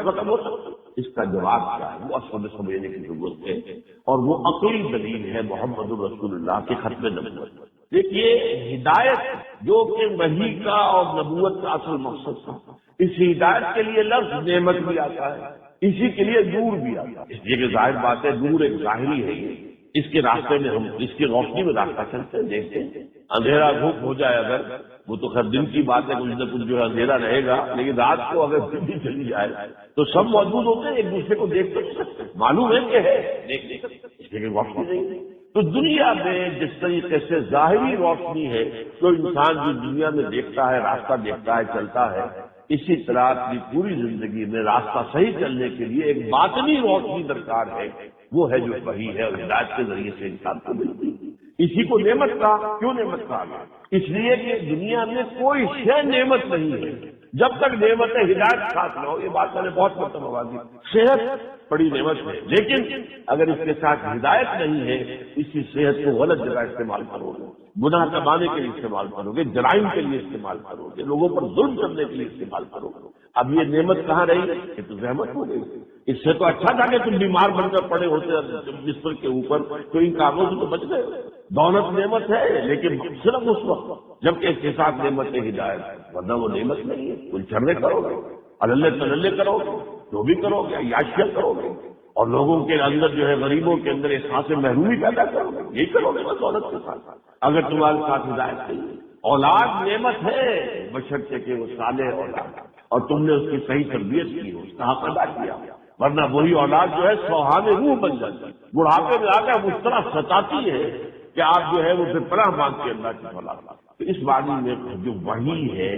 ختم ہو سکتی ہے؟ اس کا جواب کیا ہے وہ اصل میں سمجھنے کی ضرورت ہے، اور وہ عقلی دلیل ہے محمد رسول اللہ کے ختم نبوت۔ دیکھیے ہدایت جو کہ وحی کا اور نبوت کا اصل مقصد تھا، اس ہدایت کے لیے لفظ نعمت بھی آتا ہے، اسی کے لیے نور بھی آتا ہے۔ اس لیے کہ ظاہر بات ہے نور ایک ظاہری ہے، اس کے راستے میں ہم اس کی روشنی میں راستہ چلتے ہیں، دیکھتے ہیں اندھیرا دھوپ ہو جائے اگر، وہ تو خیر دن کی بات ہے، کچھ نہ کچھ جو ہے اندھیرا رہے گا، لیکن رات کو اگر دن بھی چلی جائے تو سب موجود ہوتے ہیں، ایک دوسرے کو دیکھ نہیں سکتے، معلوم ہے کہ ہے دیکھ نہیں سکتے، اس لیے کہ روشنی نہیں۔ تو دنیا میں جس طریقے سے ظاہری روشنی ہے تو انسان جو دنیا میں دیکھتا ہے، راستہ دیکھتا ہے، چلتا ہے، اسی طرح اپنی پوری زندگی میں راستہ صحیح چلنے کے لیے ایک باطنی روشنی درکار ہے، وہ ہے جو وحی ہے اور ہدایت کے ذریعے سے انسان کو ملتی ہے۔ اسی کو نعمت کہا، کیوں نعمت کہا گیا؟ اس لیے کہ دنیا میں کوئی شے نعمت نہیں ہے جب تک نعمت ہدایت ساتھ نہ ہو۔ یہ بات میں نے بہت مرتبہ دی، صحت بڑی نعمت ہے، لیکن اگر اس کے ساتھ ہدایت نہیں ہے، اسی صحت کو غلط جگہ استعمال کرو گے، گناہ کمانے کے لیے استعمال کرو گے، جرائم کے لیے استعمال کرو گے، لوگوں پر ظلم کرنے کے لیے استعمال کرو گے، اب یہ نعمت کہاں رہی؟ یہ تو زحمت ہو گئی۔ اس سے تو اچھا تھا کہ تم بیمار بن کر پڑے ہوتے بستر کے اوپر، تو ان کاموں سے تو بچ گئے۔ دولت نعمت ہے لیکن صرف اس وقت جبکہ اس کے ساتھ نعمت ہدایت ہے، ورنہ وہ نعمت نہیں ہے۔ کچھ جھگڑے کرو گے، اللہ تللے کرو گے، جو بھی کرو گے عیاشیاں کرو گے اور لوگوں کے اندر جو ہے غریبوں کے اندر احساس محرومی پیدا کرو گے، یہی کرو گے بس دولت کے ساتھ، اگر تمہارے ساتھ ہدایت نہیں ہے۔ اولاد نعمت ہے بشرطے کہ وہ صالح اولاد اور تم نے اس کی صحیح تربیت کی، اس کا حق ادا کیا، ورنہ وہی اولاد جو ہے سوہان روح بن جاتی ہے، بڑھاپے میں آ کر اس طرح ستاتی ہے کہ آپ جو ہے وہ پھر پناہ مانگتے اللہ کی اولاد۔ تو اس بانی میں جو وحی ہے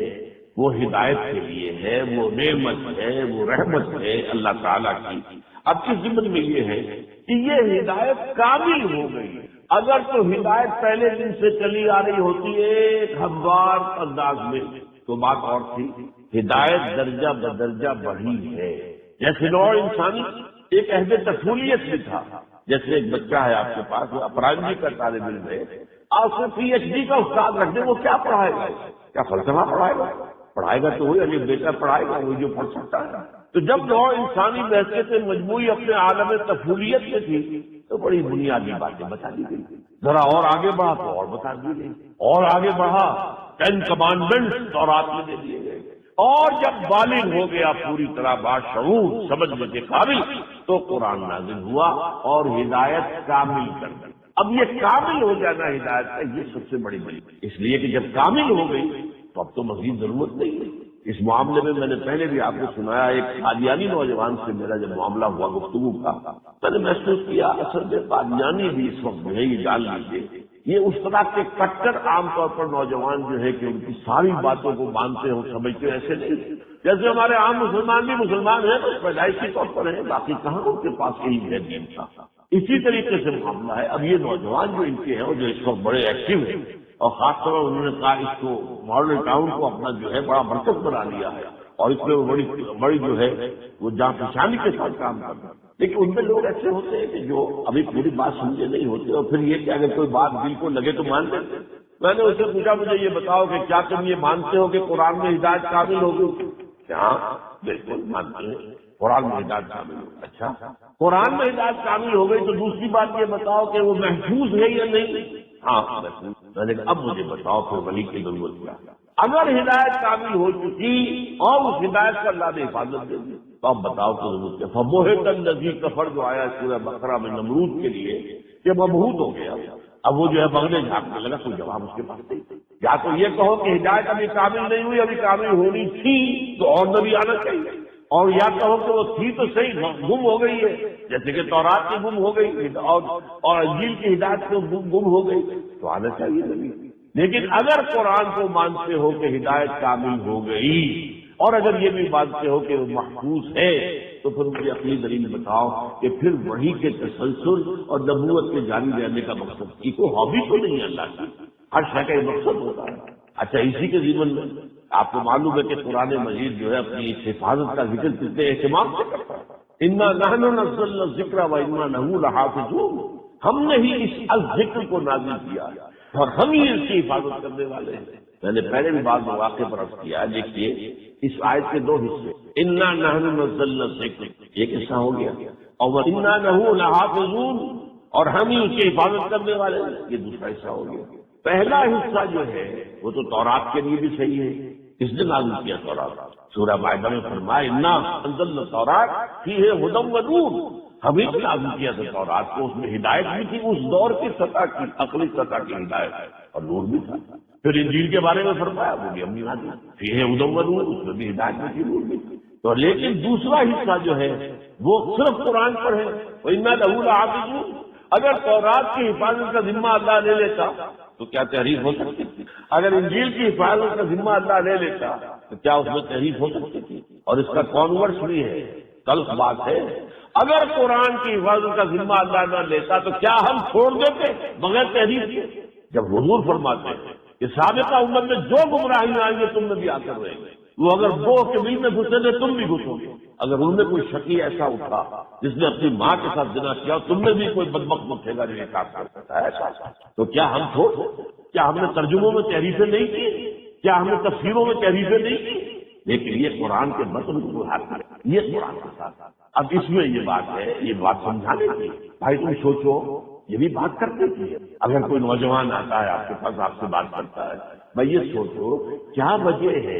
وہ ہدایت کے لیے ہے، وہ نعمت ہے، وہ رحمت ہے اللہ تعالیٰ کی۔ اب اس ضمن میں یہ ہے کہ یہ ہدایت کامل ہو گئی۔ اگر تو ہدایت پہلے دن سے چلی آ رہی ہوتی ہے ایک ہموار انداز میں تو بات اور تھی، ہدایت درجہ بدرجہ بڑھی ہے۔ جیسے نوع انسانی ایک عہد طفولیت بھی تھا، جیسے ایک بچہ ہے آپ کے پاس، وہ اپرانجی کا طالب علم ہے، آپ سے پی ایچ ڈی کا استاد رکھ دیں، وہ کیا پڑھائے گا؟ کیا فلسفہ پڑھائے گا تو وہی علی بیٹا پڑھائے گا، وہی جو پڑھ سکتا ہے۔ تو جب نوع انسانی بحثیت مجموعی اپنے عالم طفولیت میں تھی تو بڑی بنیادی باتیں بتا دی گئی، ذرا اور آگے بڑھا تو اور بتا دی گئی، اور آگے بڑھا 10 کمانڈمنٹس تورات میں دے دیے گئے، اور جب بالغ ہو گیا پوری طرح باشعور سمجھنے کے قابل تو قرآن نازل ہوا اور ہدایت کامل کر دی۔ اب یہ کامل ہو جانا ہدایت کا یہ سب سے بڑی اس لیے کہ جب کامل ہو گئی تو اب تو مزید ضرورت نہیں ہے۔ اس معاملے میں میں نے پہلے بھی آپ کو سنایا، ایک قادیانی نوجوان سے میرا جب معاملہ ہوا گفتگو کا، میں نے محسوس کیا اصل میں قادیانی بھی اس وقت جو ہے یہ جان لیجیے یہ اس طرح کے کٹر عام طور پر نوجوان جو ہے کہ ان کی ساری باتوں کو مانتے ہو سمجھتے ایسے نہیں، جیسے ہمارے عام مسلمان بھی مسلمان ہیں بس پیدائشی طور پر ہیں، باقی کہاں ان کے پاس یہی ہے دین کا۔ اسی طریقے سے معاملہ ہے۔ اب یہ نوجوان جو ان کے ہیں جو اس وقت بڑے ایکٹیو ہیں اور خاص طور پر انہوں نے کہا اس کو ماڈل ٹاؤن کو اپنا جو ہے بڑا مرکز بنا لیا ہے اور اس میں وہ بڑی جو ہے وہ جہاں پہچانی کے ساتھ کام کرتا ہے، لیکن ان میں لوگ ایسے ہوتے ہیں کہ جو ابھی پوری بات سمجھے نہیں ہوتے اور پھر یہ کہ اگر کوئی بات دل کو لگے تو مان لیتے۔ میں نے اس سے پوچھا مجھے یہ بتاؤ کہ کیا تم یہ مانتے ہو کہ قرآن میں ہدایت کامل ہوگی؟ ہاں بالکل مانتے ہیں قرآن میں ہدایت کامل ہوگی۔ اچھا قرآن میں ہدایت کامل ہو گئی تو دوسری بات یہ بتاؤ کہ وہ محفوظ ہے یا نہیں؟ ہاں محفوظ۔ میں نے کہا اب مجھے بتاؤ پھر ولی کی ضرورت کیا؟ اگر ہدایت کامل ہو چکی اور اس ہدایت پر اللہ نے حفاظت دے دی تو اب بتاؤ تو ضرورت کیا؟ فبہت الذی کفر جو آیا سورہ بقرہ میں نمرود کے لیے کہ مبہوت ہو گیا، اب وہ جو ہے بغلے جھانکنے لگا، کوئی جواب اس کے پاس نہیں۔ یا تو یہ کہو کہ ہدایت ابھی کامل نہیں ہوئی، ابھی کامل ہونی تھی تو اور نبی آنا چاہیے، اور یا کہو کہ وہ تھی تو صحیح گم ہو گئی ہے، جیسے کہ تورات کی گم ہو گئی اور انجیل کی ہدایت سے گم ہو گئی تو آنا چاہیے نبی۔ لیکن اگر قرآن کو مانتے ہو کہ ہدایت کامل ہو گئی اور اگر یہ بھی مانتے ہو کہ وہ محفوظ ہے تو پھر مجھے اپنی دلیل بتاؤ کہ پھر وحی کے تسلسل اور نبوت کے جاری رہنے کا مقصد کی کوئی ہابی تو نہیں ہے اللہ کی، ہر شے کا یہ مقصد ہوتا ہے۔ اچھا اسی کے ضمن میں آپ کو معلوم ہے کہ قرآن مجید جو ہے اپنی اس حفاظت کا ذکر کتنے اہتمام سے کرتا ہے۔ انا نحن نزلنا الذکر وانا لہ لحافظون، ہم نے ہی اس ذکر کو نازل کیا اور ہم ہی اس کی حفاظت کرنے والے ہیں۔ میں نے پہلے بھی بعض مواقع پر عرض کیا، دیکھیے اس آیت کے دو حصے، انا نحن نزلنا الذکر ایک حصہ ہو گیا اور انا لہ لحافظون اور ہم ہی اس کی حفاظت کرنے والے ہیں یہ دوسرا حصہ ہو گیا۔ پہلا حصہ جو ہے وہ تو تورات کے لیے بھی صحیح ہے، اس نے نازل کیا تورات، سورہ مائدہ میں فرمایا انا انزلنا التوراۃ فیہا ھدی و نور، ہم ہی نازل کیا تھا تورات کو، اس میں ہدایت بھی تھی اس دور کی سطح کی عقلی سطح کی ہدایت اور نور بھی تھا۔ پھر انجیل کے بارے میں فرمایا وہ بھی ہم نے نازل فیہا ھدی و نور، اس میں بھی ہدایت بھی تھی نور بھی تھی۔ تو لیکن دوسرا حصہ جو ہے وہ صرف قرآن پر ہے، وَإِنَّا لَهُ لَحَافِظُونَ۔ اگر تورات کی حفاظت کا ذمہ اللہ لے لیتا تو کیا تحریف ہو سکتی تھی؟ اگر انجیل کی حفاظت کا ذمہ اللہ لے لیتا تو کیا اس میں تحریف ہو سکتی تھی؟ اور اس کا کانورس بھی ہے، تلخ بات ہے، اگر قرآن کی حفاظت کا ذمہ اللہ نہ لیتا تو کیا ہم چھوڑ دیتے بغیر تحریف کے؟ جب حضور فرماتے ہیں کہ سابقہ امت میں جو گمراہی آئیں گے تم میں بھی آ کر رہیں گے، وہ اگر وہ کے بیچ میں گھسے گے تم بھی گھسو گے، اگر ان میں کوئی شقی ایسا اٹھا جس نے اپنی ماں کے ساتھ زنا کیا تم میں بھی کوئی بدبخت اٹھے گا جو یہ کام کر سکتا ہے ایسا، تو کیا ہم چھوڑ دیں؟ کیا ہم نے ترجموں میں تحریفیں نہیں کی؟ کیا ہم نے تفسیروں میں تحریفیں نہیں کی؟ لیکن یہ قرآن کے متن کو یہ قرآن کے ساتھ اب اس میں یہ بات ہے، یہ بات سمجھانے کی بھائی تم سوچو، یہ بھی بات کرتے تھی۔ اگر کوئی نوجوان آتا ہے آپ کے پاس آپ سے بات کرتا ہے، بھائی یہ سوچو کیا وجہ ہے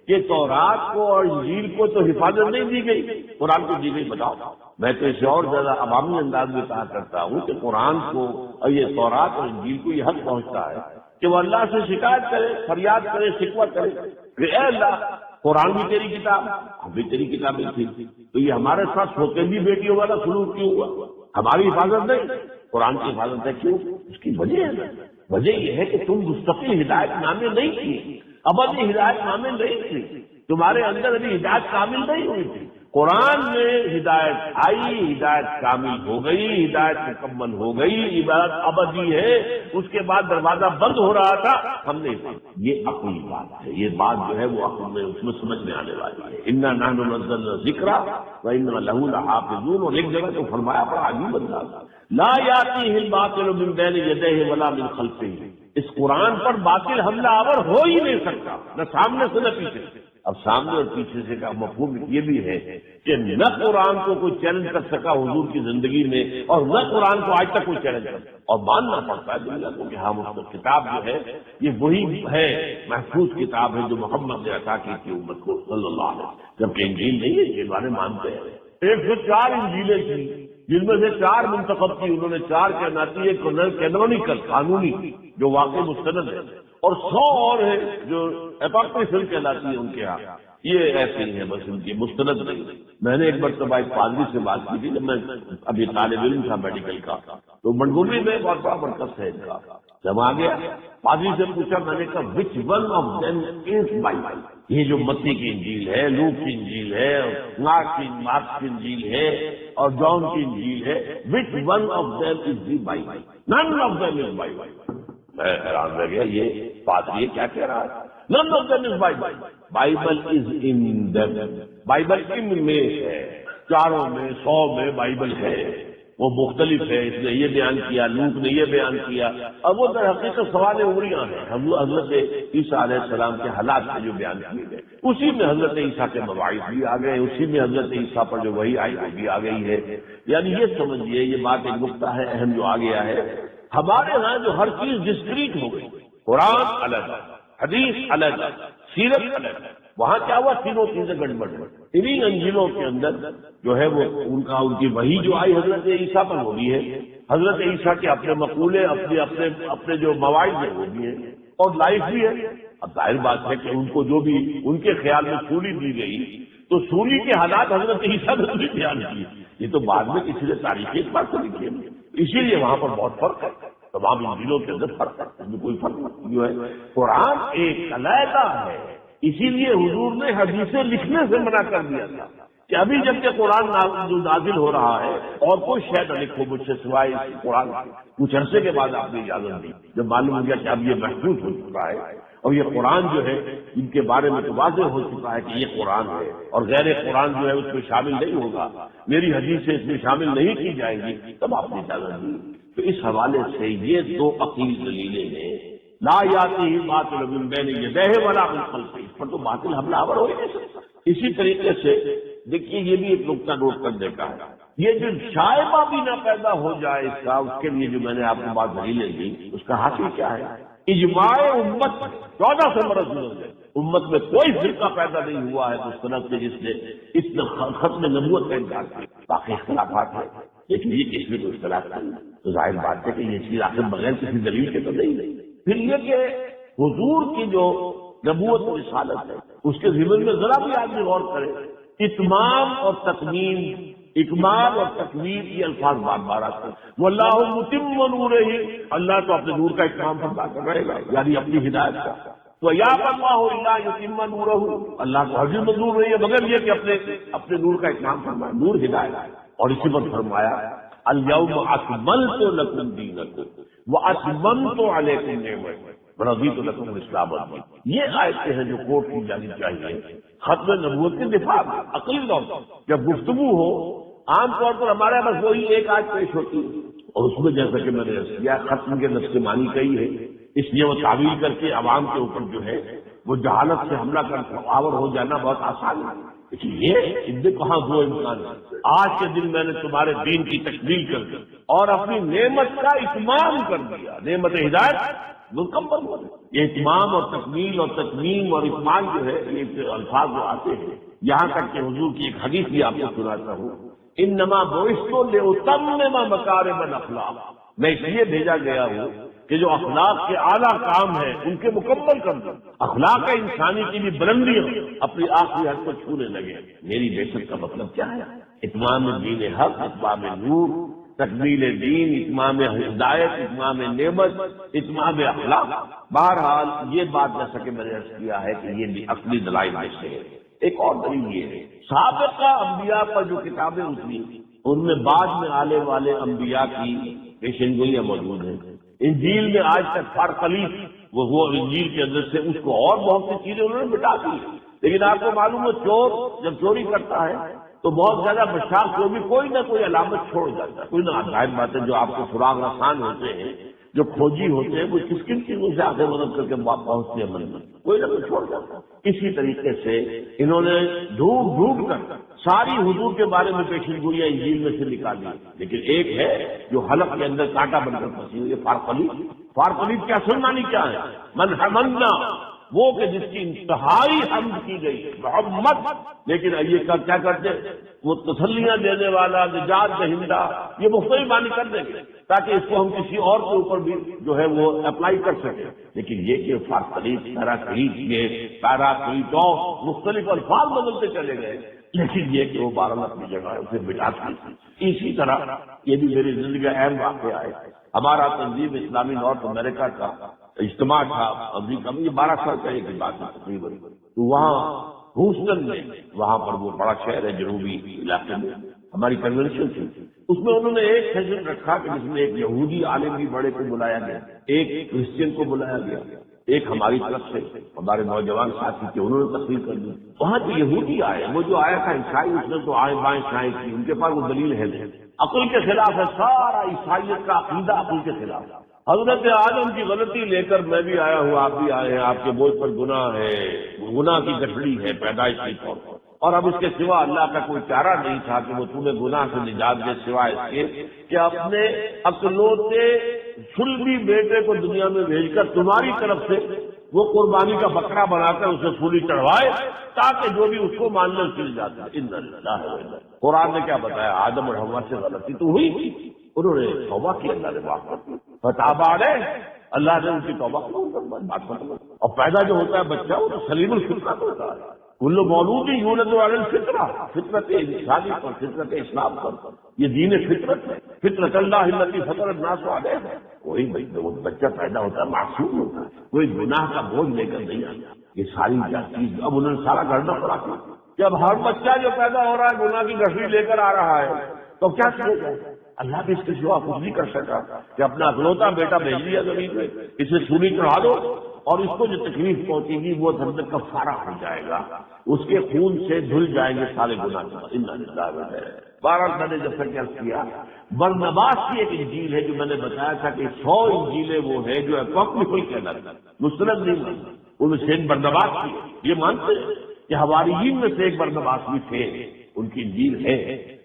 کہ تورات کو اور انجیل کو تو حفاظت نہیں دی گئی، قرآن کو دی گئی؟ بتاؤ۔ میں تو اسے اور زیادہ عوامی انداز میں کہا کرتا ہوں کہ قرآن کو اور یہ تورات اور انجیل کو یہ حق پہنچتا ہے کہ وہ اللہ سے شکایت کرے، فریاد کرے، شکوہ کرے کہ اے اللہ، قرآن بھی تیری کتاب، ہم بھی تیری کتابیں تھی، تو یہ ہمارے ساتھ ہوتے بھی بیٹیوں والا سلوک کیوں ہوا؟ ہماری حفاظت نہیں، قرآن کی حفاظت ہے، کیوں؟ اس کی وجہ ہے، وجہ یہ ہے کہ تم مستقل ہدایت نامے نہیں تھی، ابدی ہدایت نامے نہیں تھی، تمہارے اندر ابھی ہدایت کامل نہیں ہوئی تھی۔ قرآن میں ہدایت آئی، ہدایت کامل ہو گئی، ہدایت مکمل ہو گئی، عبادت ابدی ہے، اس کے بعد دروازہ بند ہو رہا تھا، ہم نے یہ عقلی بات ہے، یہ بات جو ہے وہ عقل میں اس میں سمجھ میں آنے والی ہے۔ انا نحن نزلنا الذکر وانا لہ لحافظون، اور ایک جگہ تو فرمایا بڑا عجیب انداز، لا یاتیہ الباطل من بین یدیہ ولا من خلفہ، اس قرآن پر باطل حملہ آور ہو ہی نہیں سکتا، نہ سامنے سے نہ پیچھے سے۔ اب سامنے اور پیچھے سے کا مفہوم یہ بھی ہے کہ نہ قرآن کو کوئی چیلنج کر سکا حضور کی زندگی میں، اور نہ قرآن کو آج تک کوئی چیلنج کر سکا، اور ماننا پڑتا ہے دنیا کو کہ ہاں مطلب کتاب جو ہے یہ وہی ہے، محفوظ کتاب ہے جو محمد نے عطا کی تھی امت کو صلی اللہ علیہ وسلم، جبکہ انجیل نہیں ہے، یہ بارے مانتے ہیں۔ 104 انجیلیں تھیں، جن میں سے 4 منتخب کی انہوں نے، 4 کہناتی ہے کینونیکل، قانونی، جو واقعی مستند ہے، اور 100 اور ہے جو اپوکریفل کہلاتی ہے ان کے ہاں، یہ ایسے ہی ہے، بس ان کی مستند نہیں۔ میں نے ایک مرتبہ ایک پادری سے بات کی تھی جب میں ابھی طالب علم تھا میڈیکل کا، تو منگولی میں بہت بڑا مرکز ہے ان کا، جب آ گیا پادری سے پوچھا، میں نے کہا which one of them is Bible, یہ جو متی کی انجیل ہے، لوک کی انجیل ہے، مارک کی انجیل ہے اور جان کی انجیل ہے، which one of them is the Bible? نن آف دیم از بائبل۔ میں حیران رہ گیا، یہ پادری کیا کہہ رہا ہے؟ None of them is Bible, Bible is in them, Bible ان میں ہے، 4 میں 100 میں بائبل ہے، وہ مختلف ہے، اس نے یہ بیان کیا، لوک نے یہ بیان کیا، اور وہ در حقیقت سوال عمریاں ہیں، ہم حضرت عیسیٰ علیہ السلام کے حالات میں جو بیان کیے گئے، اسی میں حضرت عیسیٰ کے مواعظ بھی آ گئے، اسی میں حضرت عیسیٰ پر جو وحی آئی وہ بھی آ گئی ہے۔ یعنی یہ سمجھیے، یہ بات ایک نقطہ ہے اہم جو آ گیا ہے، ہمارے ہاں جو ہر چیز ڈسکریٹ ہو گئی، قرآن علیحدہ، حدیث علیحدہ، سیرت علیحدہ، وہاں کیا ہوا؟ تینوں چیزیں گڑبڑ ہوئی۔ انہیں انجیلوں کے اندر جو ہے وہ ان کی وحی جو آئی حضرت عیسیٰ پر ہوئی ہے، حضرت عیسیٰ کے اپنے مقولے، اپنے جو مواعظ ہیں وہ بھی ہیں، اور لائف بھی ہے۔ اب ظاہر بات ہے کہ ان کو جو بھی ان کے خیال میں سولی دی گئی، تو سولی کے حالات حضرت عیسیٰ نے بھی بیان کیے، یہ تو بعد میں کسی نے تاریخی اعتبار سے لکھے، اسی لیے وہاں پر بہت فرق ہے، تمام انجیلوں کے اندر فرق ہے، اس میں کوئی فرق نہیں جو ہے۔ قرآن ایک علیحدہ ہے، اسی لیے حضور نے حدیثیں لکھنے سے منع کر دیا تھا کہ ابھی جب کہ قرآن نازل ہو رہا ہے اور کوئی شے نہ لکھو مجھ سے سوائے اس قرآن۔ کچھ عرصے کے بعد آپ نے اجازت دی، جب معلوم ہو گیا کہ اب یہ محفوظ ہو چکا ہے اور یہ قرآن جو ہے ان کے بارے میں تو واضح ہو چکا ہے کہ یہ قرآن ہے اور غیر قرآن جو ہے اس میں شامل نہیں ہوگا، میری حدیث سے اس میں شامل نہیں کی جائیں گی، تب آپ نے اجازت دی۔ تو اس حوالے سے یہ 2 عقلی دلیلیں ہیں، لا یاتیہ باطل من بین یدیہ ولا من خلفہ، اس پر تو باطل حملہ آور ہو ہی نہیں سکتا۔ اسی طریقے سے دیکھیے، یہ بھی ایک نقطہ نوٹ کرنے کا ہے، یہ جو شائبہ بھی نہ پیدا ہو جائے اس کا، اس کے لیے جو میں نے آپ کو بات دلیلیں دی، اس کا حاصل کیا ہے؟ اجماع امت 14 سے برس گزر، امت میں کوئی فرقہ پیدا نہیں ہوا ہے اس طرح سے جس نے اس ختم نبوت کا انکار کیا۔ باقی اختلافات ہیں، لیکن یہ کس میں کوئی اختلاف نہیں، تو ظاہر بات ہے کہ یہ چیز آخر بغیر کسی دلیل کے تو نہیں۔ پھر یہ کہ حضور کی جو نبوت و رسالت ہے اس کے ضمن میں ذرا بھی آدمی غور کرے، اتمام اور تکمیل، اکمال اور تکمیل یہ الفاظ بار بار آتے ہیں۔ واللہ متم نورہ، اللہ تو اپنے نور کا اتمام فرما کر رہے گا، یعنی اپنی ہدایت کا۔ وَيَأْبَى اللَّهُ إِلَّا يُتِمَّ نُورَهُ، اللہ کو ہرگز منظور نہیں ہے مگر یہ کہ اپنے نور کا اتمام فرمائے، نور ہدایت ہے۔ اور اسی پر فرمایا اليوم اکملت لکم دینکم واتممت علیکم نعمتی ورضیت لکم الاسلام دین۔ یہ آیتیں ہیں جو کوٹ کی جانی چاہیے ختم نبوت کے دفاع میں۔ عقلی طور پر جب گفتگو ہو، عام طور پر ہمارے بس وہی ایک آیت پیش ہوتی ہے، اور اس میں جیسا کہ میں نے کیا ختم کے لفظ معنی کہی ہے، اس لیے وہ تعویل کر کے عوام کے اوپر جو ہے وہ جہالت سے حملہ کر آور ہو جانا بہت آسان ہے۔ یہ ان میں کہاں 2 امکان ہے۔ آج کے دن میں نے تمہارے دین کی تکمیل کر دی اور اپنی نعمت کا اتمام کر دیا، نعمت ہدایت مکمل ہو جائے۔ یہ اتمام اور تکمیل اور تکمیم اور اتمام جو ہے یہ الفاظ جو آتے ہیں، یہاں تک کہ حضور کی ایک حدیث بھی آپ کو سناتا ہوں، انما بعثت لأتمم مکارم الاخلاق، میں اس لیے بھیجا گیا ہوں کہ جو اخلاق کے اعلیٰ کام ہیں ان کے مکمل کر دوں، اخلاق انسانی کی بھی بلندیاں اپنی آخری حد کو چھونے لگے۔ میری بعثت کا مطلب کیا ہے؟ اتمام دین حق، اتمام نور، تکمیل دین، اتمام ہدایت، اتمام نعمت، اتمام اخلاق۔ بہرحال یہ بات جیسا کہ میں نے عرض کیا ہے کہ یہ بھی اصلی دلائل میں سے ہے۔ ایک اور دلیل یہ ہے، سابقہ انبیاء پر جو کتابیں اتری ان میں بعد میں آنے والے انبیاء کی پیشن گوئیاں موجود ہیں۔ انجیل میں آج تک فرقلیف وہ انجیل کے اندر سے اس کو اور بہت سی چیزیں انہوں نے مٹا دی، لیکن آپ کو معلوم ہے چور جب چوری کرتا ہے تو بہت زیادہ بشاخ کو بھی کوئی نہ کوئی علامت چھوڑ جاتا ہے، کوئی نہ ظاہر بات ہے جو آپ کو سراغ رسان ہوتے ہیں، جو کھوجی ہوتے ہیں، وہ کس کن چیزوں سے آگے مدد کر کے پہنچتے ہیں من میں، کوئی نہ کوئی چھوڑ جاتا ہے۔ اسی طریقے سے انہوں نے ڈھونڈ ڈھونڈ کر ساری حضور کے بارے میں پیشن گوئیاں انجیل میں سے نکالی، لیکن ایک ہے جو حلق کے اندر کانٹا بن کر پھنسی ہوئی ہے، فارقلیف کیا سنمانی کیا ہے؟ من حمدنا، وہ کہ جس کی انتہائی حمد کی گئی محمد، لیکن یہ کیا کرتے وہ تسلیاں دینے والا، نجات دہندہ، یہ مختلف معنی کر دیں گے تاکہ اس کو ہم کسی اور کے اوپر بھی جو ہے وہ اپلائی کر سکیں، لیکن یہ کہ فارقلیف، پیراکلیٹو، مختلف الفاظ بدلتے چلے گئے، لیکن یہ کہ وہ بارہ اپنی جگہ ہے اسے بٹاتی تھی۔ اسی طرح یہ بھی میری زندگی کا اہم واقعہ ہے، ہمارا تنظیم اسلامی نارتھ امریکہ کا اجتماع تھا امریکہ میں، یہ 12 سال پہلے کی بات ہے تقریباً، تو وہاں ہیوسٹن میں، وہاں پر وہ بڑا شہر ہے جنوبی علاقے میں، ہماری کنونشن تھی، اس میں انہوں نے ایک سیشن رکھا کہ جس میں ایک یہودی عالم بھی بڑے کو بلایا گیا، ایک کرسچین کو بلایا گیا، ایک ہماری طرف سے ہمارے نوجوان ساتھی تھے انہوں نے تقریر کر دی۔ وہاں جو یہودی آئے، وہ جو آیا تھا عیسائی، اس نے تو آئیں بائیں شائیں کی، ان کے پاس وہ دلیل ہے، عقل کے خلاف ہے، سارا عیسائیت کا عقیدہ عقل کے خلاف ہے۔ حضرت آدم کی غلطی لے کر میں بھی آیا ہوں، آپ بھی آئے ہیں، آپ کے بوجھ پر گناہ ہے، گناہ کی گٹھڑی ہے پیدائش کے طور پر، اور اب اس کے سوا اللہ کا کوئی چارہ نہیں تھا کہ وہ تمہیں گناہ سے نجات دے سوائے اس کے کہ اپنے اکلوتے سلبی بیٹے کو دنیا میں بھیج کر تمہاری طرف سے وہ قربانی کا بکرا بنا کر اسے سولی چڑھوائے تاکہ جو بھی اس کو ماننے سے نجات دے۔ ان اللہ و انا۔ قرآن نے کیا بتایا؟ آدم اور حوا سے غلطی تو ہوئی تھی، انہوں نے توبہ کی، اللہ نے معاف کر دی، فتاب علیہ، اللہ نے ان کی توبہ کی، اور پیدا جو ہوتا ہے بچہ وہ تو سلیم الفطرت ہوتا ہے، کل مولود یولد علی الفطرہ، فطرت انسانی پر، فطرت اسلام پر، یہ دین فطرت ہے، فطرت اللہ التی فطر الناس علیہ۔ کوئی بچہ پیدا ہوتا ہے معصوم ہوتا ہے، کوئی گناہ کا بوجھ لے کر نہیں آتا، یہ ساری کیا چیز اب انہوں نے سارا گھڑنا پڑا کیا کہ اب ہر بچہ جو پیدا ہو رہا ہے گناہ کی گٹھڑی لے کر آ رہا ہے، تو کیا کیا جائے؟ اللہ بھی اس کے سوا کچھ نہیں کر سکا کہ اپنا اکلوتا بیٹا بھیج دیا زمین میں، اسے سولی چڑھا دو اور اس کو جو تکلیف پہنچے گی وہ اندر کفارہ ہو جائے گا، اس کے خون سے دھل جائیں گے سارے گناہ۔ بہرحال میں نے جیسا کہ عرض کیا، برنباس کی ایک انجیل ہے جو میں نے بتایا تھا کہ 100 انجیلیں وہ ہے جو اپوکریفل کہلاتی ہیں، مستند نہیں مانتے، ان سے ایک برنباس کی، یہ مانتے ہیں کہ حواریین میں سے ایک برنباس بھی تھے، ان کی انجیل ہے،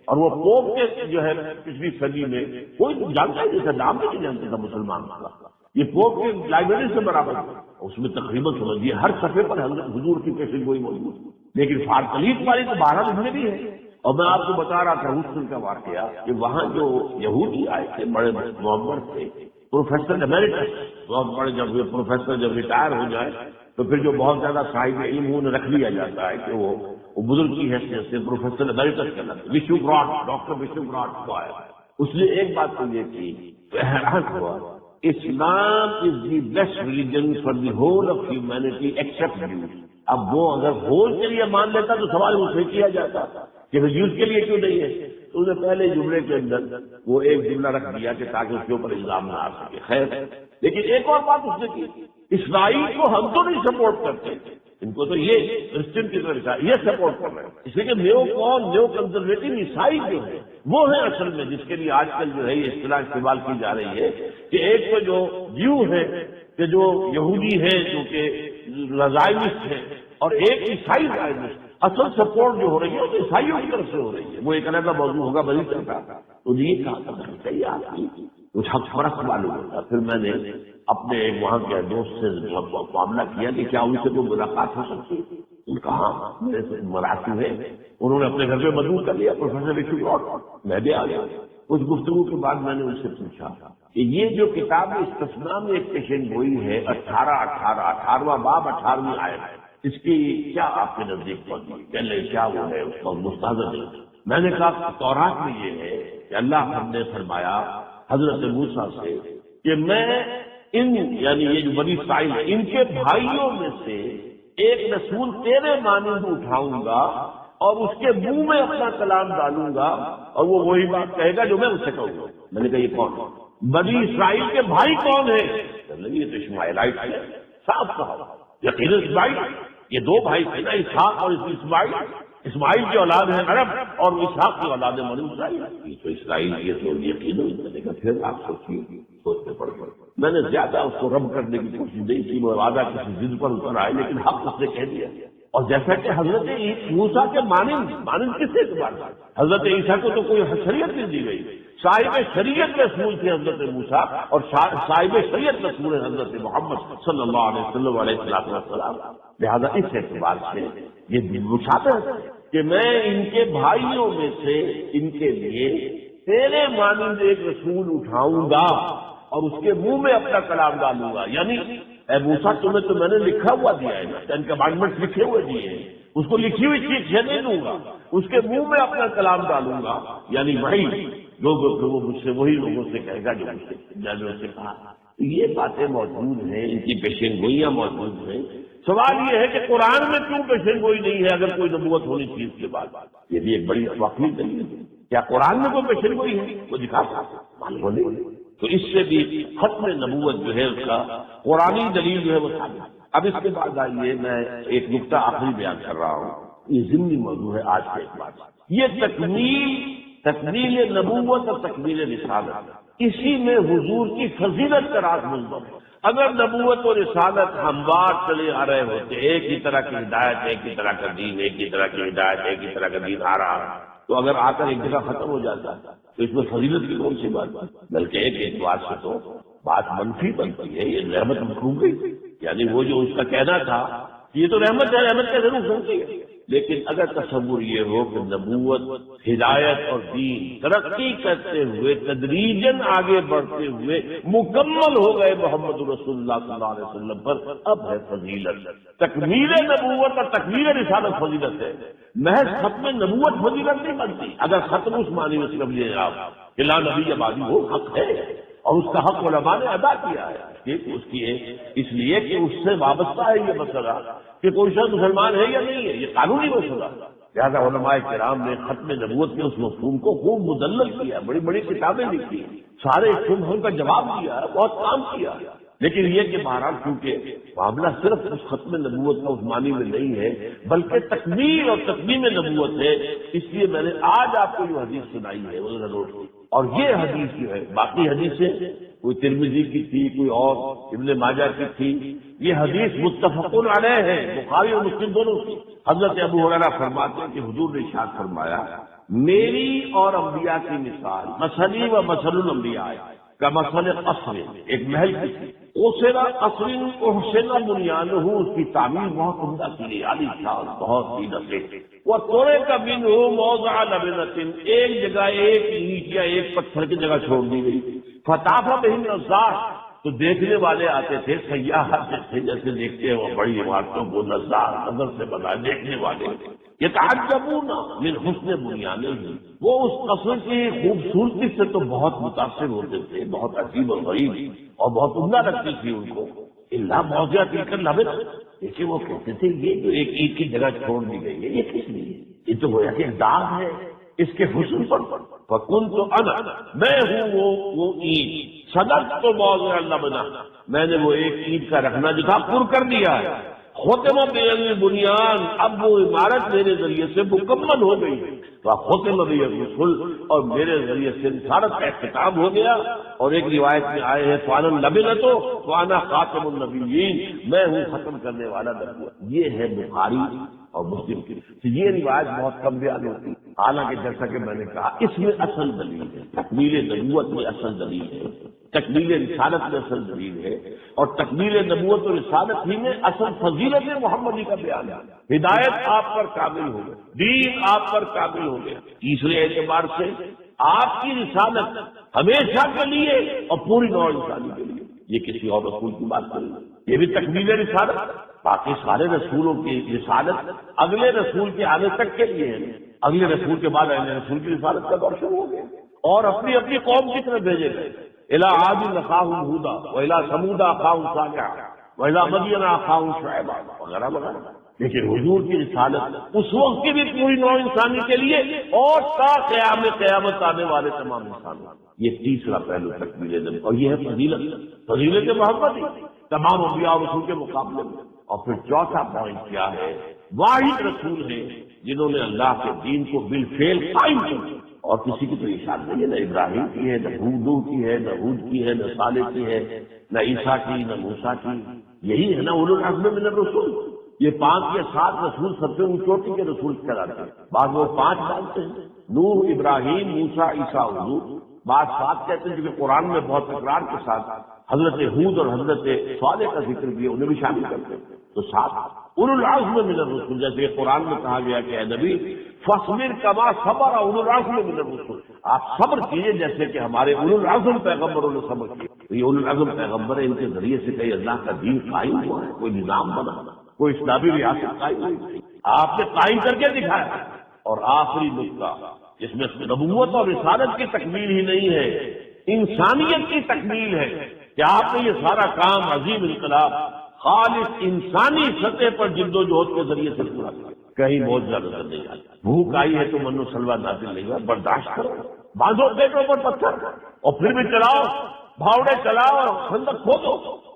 اور وہ پوپ کے جو ہے پچھلی صدی میں کوئی جانتا ہے جیسا نام نہیں جانتا تھا مسلمان کا، یہ پوپ کی لائبریری سے برابر ہے، اس میں تقریباً سمجھیے ہر صفحے پر حضور کی پیشن گوئی موجود ہے، لیکن فارقلیف والی تو 12 میں بھی ہے۔ اور میں آپ کو بتا رہا تھا ہیوسٹن کا واقعہ کہ وہاں جو یہودی آئے تھے بڑے معمر تھے، پروفیسر ایمیریٹس، بہت بڑے، جب یہ پروفیسر جب ریٹائر ہو جائے تو پھر جو بہت زیادہ صاحب علم انہیں رکھ لیا جاتا ہے کہ وہ بزرگ کی حیثیت سے پروفیسر ایمیریٹس کہلاتے، وشو براڈ، ڈاکٹر وشو براڈ کو آیا، اس نے ایک بات تو یہ کی، حیران ہوا، Islam is the best religion for the whole of humanity except Jews. اب وہ اگر ہول کے لیے مان لیتا تو سوال اس سے کیا جاتا کہ جیوز کے لیے کیوں نہیں ہے، تو انہیں پہلے جملے کے اندر وہ ایک جملہ رکھ دیا کہ تاکہ اس کے اوپر الزام نہ آ سکے۔ خیر، لیکن ایک اور بات اس نے کی، اسرائیل کو ہم تو نہیں سپورٹ کرتے، ان کو تو یہ کرسچن کی طرف یہ سپورٹ کر رہے ہیں، اس لیے کہ نیو کنزرویٹو عیسائی جو ہے وہ ہے اصل میں جس کے لیے آج کل جو ہے یہ اصطلاح استعمال کی جا رہی ہے کہ ایک تو جو جیو ہے کہ جو یہودی ہے جو کہ زائونسٹ ہے، اور ایک عیسائی زائونسٹ، اصل سپورٹ جو ہو رہی ہے وہ عیسائیوں کی طرف سے ہو رہی ہے، وہ ایک علیحدہ موضوع ہوگا بڑی چلتا، تو یہ کہا چاہیے آپ کی کچھ حق پرست معلوم ہوتا۔ پھر میں نے اپنے ایک وہاں کے دوست سے معاملہ کیا کہ کیا ان سے کوئی ملاقات ہو سکتی ہے؟ ان کا ہاں میرے سے مراسم ہے. انہوں نے اپنے گھر پہ مدعو کر لیا پروفیسر اشوک، میں بھی آ گیا. کچھ گفتگو کے بعد میں نے ان سے پوچھا کہ یہ جو کتاب استثناء میں ایک پیشن گوئی ہے 18واں باب 18ویں آیت، اس کی کیا آپ کے نزدیک پڑتی پہلے کیا وہ ہے اس کا مستحضر ہے؟ میں نے کہا تورات میں یہ ہے کہ اللہ ہم نے فرمایا حضرت موسیٰ سے کہ میں ان یعنی یہ جو بنی اسرائیل ہے ان کے بھائیوں میں سے ایک رسول تیرے مانند اٹھاؤں گا اور اس کے منہ میں اپنا کلام ڈالوں گا اور وہ وہی بات کہے گا جو میں اس سے کہوں گا. میں نے کہا یہ کون ہے؟ بنی اسرائیل کے بھائی کون ہیں؟ یہ تو اسماعیلائٹ ہے. صاف کہا یقیناً اسماعیل، یہ دو بھائی تھے نا، اسحاق اور اسماعیل. اسماعیل کی اولاد ہے عرب اور اسحاق کی اولاد ہے بنی اسرائیل. یہ تو اسرائیل یہ تو یقیناً. میں نے کہا پھر آپ سوچیے، سوچتے پڑ میں نے زیادہ اس کو رب کرنے کی کوشش نہیں کی، وہ وعدہ کسی ضد پر اتر آئے، لیکن حق اس نے کہہ دیا. اور جیسا کہ حضرت موسیٰ کے مانند کس اعتبار سے؟ حضرت عیسیٰ کو تو کوئی شریعت نہیں دی گئی. صاحب شریعت رسول تھے حضرت موسیٰ اور صاحب شریعت رسول ہے حضرت محمد صلی اللہ علیہ وسلم علیہ السلام. لہذا اس اعتبار سے یہ مشابہت ہے کہ میں ان کے بھائیوں میں سے ان کے لیے تیرے مانند ایک رسول اٹھاؤں گا اور اس کے منہ میں اپنا کلام ڈالوں گا. یعنی اے موسیٰ تمہیں تو میں نے لکھا ہوا دیا ہے نا، 10 کمانڈمنٹ لکھے ہوئے دیے ہیں، اس کو لکھی ہوئی چیز نہیں دوں گا، اس کے منہ میں اپنا کلام ڈالوں گا. یعنی وہی وہ مجھ سے وہی لوگوں سے کہے گا جو مجھ سے میں نے اس سے کہا. یہ باتیں موجود ہیں، ان کی پیشین گوئیاں موجود ہیں. سوال یہ ہے کہ قرآن میں کیوں پیشین گوئی نہیں ہے اگر کوئی نبوت ہونی چاہیے اس کے بعد؟ یہ بھی ایک بڑی واقعی دلیل ہے. کیا قرآن میں کوئی پیشین گوئی ہے؟ وہ دکھا سکتا معلوم نہیں. تو اس سے بھی ختم نبوت جو ہے اس کا قرآنی دلیل جو ہے وہ ثابت. اب اس کے بعد آئیے میں ایک نقطہ آخری بیان کر رہا ہوں. یہ ضمنی موضوع ہے آج کے اعتبار سے. یہ تکمیل نبوت اور تکمیل رسالت، اسی میں حضور کی فضیلت کا راز منظم ہے. اگر نبوت اور رسالت ہموار چلے آ رہے ہوتے، ایک ہی طرح کی ہدایت، ایک ہی طرح کا دین، ایک ہی طرح کی ہدایت، ایک ہی طرح کا دین آ رہا، تو اگر آ کر ایک جگہ ختم ہو جاتا تو اس میں فضیلت کی کون سی بات؟ بلکہ ایک اعتبار سے تو بات منفی بنتی ہے. یہ رحمت مخلوق گئی. یعنی وہ جو اس کا کہنا تھا یہ تو رحمت ہے، رحمت کا ضرور سنتی ہے. لیکن اگر تصور یہ ہو کہ نبوت، ہدایت اور دین ترقی کرتے ہوئے تدریجاً آگے بڑھتے ہوئے مکمل ہو گئے محمد رسول اللہ صلی اللہ علیہ وسلم پر، اب ہے فضیلت. تکمیل نبوت اور تکمیل رسالت فضیلت ہے. محض ختم نبوت فضیلت نہیں بنتی. اگر ختم اس معنی میں سمجھ لیے آپ کہ لا نبی آبادی وہ حق ہے اور اس کا حق علماء نے ادا کیا ہے. اس کی اس لیے کہ اس سے وابستہ ہے یہ مسئلہ کہ کوئی شخص مسلمان ہے یا نہیں ہے، یہ قانونی مسئلہ. لہٰذا علماء کرام نے ختم نبوت کے اس مفہوم کو خوب مدلل کیا، بڑی بڑی کتابیں لکھی، سارے شبہوں کا جواب دیا، بہت کام کیا. لیکن یہ کہ بہرحال کیونکہ معاملہ صرف اس ختم نبوت کا اس معنی میں نہیں ہے بلکہ تکمیل اور تکمیم نبوت ہے، اس لیے میں نے آج آپ کو جو حدیث سنائی ہے وہ نوٹ کی. اور یہ حدیث جو ہے، باقی حدیثیں کوئی ترمذی کی تھی، کوئی اور ابن ماجہ کی تھی، یہ حدیث متفق علیہ ہے، بخاری اور مسلم دونوں کی. حضرت ابو ہریرہ فرماتے ہیں کہ حضور نے ارشاد فرمایا میری اور انبیاء کی مثال مثلی و مثل الانبیاء کا مثل قصر، ایک محل کی تھی. اوسیرا قصر احسن بنیانہ، اس کی تعمیر بہت عمدہ کی گئی، عالی شان، بہت ہی نفیس. وہ توڑے کا بن ہو موضع لبنتن، ایک جگہ ایک اینٹ یا ایک پتھر کی جگہ چھوڑ دی گئی. فتح بہن نظار، تو دیکھنے والے آتے تھے، سیاح آتے تھے، جیسے دیکھتے ہیں وہ بڑی عمارتوں کو، نظار نظر سے بنا دیکھنے والے. یہ تعجبون من حسن بنیانہ، وہ اس قصر کی خوبصورتی سے تو بہت متاثر ہوتے تھے، بہت عجیب اور غریب اور بہت عمدہ لگتی تھی ان کو. اللہ موضع تلک اللبنہ، دیکھیے وہ کہتے تھے یہ جو ایک اینٹ کی جگہ چھوڑ دی گئی ہے یہ کس لیے؟ یہ تو گویا کہ داغ ہے اس کے حسن پر. فکنت انا، میں ہوں وہ اینٹ، صدقت موضع اللبنہ، میں نے وہ ایک اینٹ کا رکھنا جو تھا پر کر دیا ہے. ختم بنیان، اب وہ عمارت میرے ذریعے سے مکمل ہو گئی. ختم بالرسل، اور میرے ذریعے سے رسالت کا اختتام ہو گیا. اور ایک روایت میں آئے ہیں فانا لبنتو وانا خاتم النبیین، میں ہوں ختم کرنے والا نبوت. یہ ہے بخاری اور مسلم کی. یہ روایت بہت کم بیان ہوتی، حالانکہ جیسا کہ میں نے کہا اس میں اصل دلیل ہے، تکمیل نبوت میں اصل دلیل ہے. تکمیل رسالت میں اصل دلیل ہے، اور تکمیل نبوت و رسالت ہی میں اصل فضیلت محمدی کا بیان ہے۔ ہدایت آپ پر کامل ہو گئی، دین آپ پر کامل ہو گیا۔ تیسرے اعتبار سے آپ کی رسالت ہمیشہ کے لیے اور پوری نوع انسانی کے لیے، یہ کسی اور رسول کی بات نہیں ہے، یہ بھی تکمیل رسالت۔ باقی سارے رسولوں کی رسالت اگلے رسول کے آنے تک کے لیے ہے، اگلے رسول کے بعد اگلے رسول کی رسالت کا دور شروع ہو گیا، اور اپنی اپنی قوم کی طرف بھیجے گئے۔ الی عاد اخاہم ہودا والی ثمود اخاہم صالحا والی مدین اخاہم شعیبا وغیرہ وغیرہ۔ لیکن حضور کی رسالت اس وقت کی بھی پوری نوع انسانی کے لیے اور تا قیامت آنے والے تمام انسانوں۔ یہ تیسرا پہلو تکمیل نبوت، اور یہ ہے فضیلت محمدی تمام انبیاء اور رسول کے مقابلے میں۔ اور پھر چوتھا پوائنٹ کیا ہے؟ واحد رسول ہیں جنہوں نے اللہ کے دین کو بالفعل قائم کیا، اور کسی کی تو اشارت نہیں ہے، نہ ابراہیم کی ہے، نہ ہود کی ہے، نہ ہود کی ہے، نہ صالح کی ہے، نہ عیسیٰ کی، نہ موسیٰ کی۔ یہی ہے نا اولو العزم من الرسل۔ یہ 5 یا 7 رسول سب سے چوٹی کے رسول کہلاتے ہیں۔ بعض وہ 5 مانتے ہیں، نوح، ابراہیم، موسیٰ، عیسیٰ، حضور۔ بعض 7 کہتے ہیں کیونکہ قرآن میں بہت تکرار کے ساتھ حضرت ہود اور حضرت صالح کا ذکر بھی ہے، انہیں بھی شامل کرتے ہیں۔ تو 7 اولو العزم من الرسل، جیسے قرآن میں کہا گیا کہ اے نبی فاصبر کما صبر اولو العزم من الرسل، آپ صبر کیجئے جیسے کہ ہمارے اولو العزم پیغمبروں نے صبر کیا۔ تو یہ اولو العزم پیغمبر ہیں، ان کے ذریعے سے کئی اللہ کا دین قائم ہوا ہے، کوئی نظام بنا، کوئی اسلامی ریاست قائم ہوئی، آپ نے قائم کر کے دکھایا۔ اور آخری نقطہ جس میں نبوت اور رسالت کی تکمیل ہی نہیں ہے، انسانیت کی تکمیل ہے کہ آپ نے یہ سارا کام عظیم انقلاب خالص انسانی سطح پر جد و جہد کے ذریعے سے پورا کیا۔ کہیں معجزہ نظر نہیں آتا، بھوک آئی ہے تو من و سلوہ نازل نہیں ہوا، برداشت کرو، باندھو پیٹوں پر پتھر اور پھر بھی چلاؤ، بھاوڑے چلاؤ اور خندق کھودو،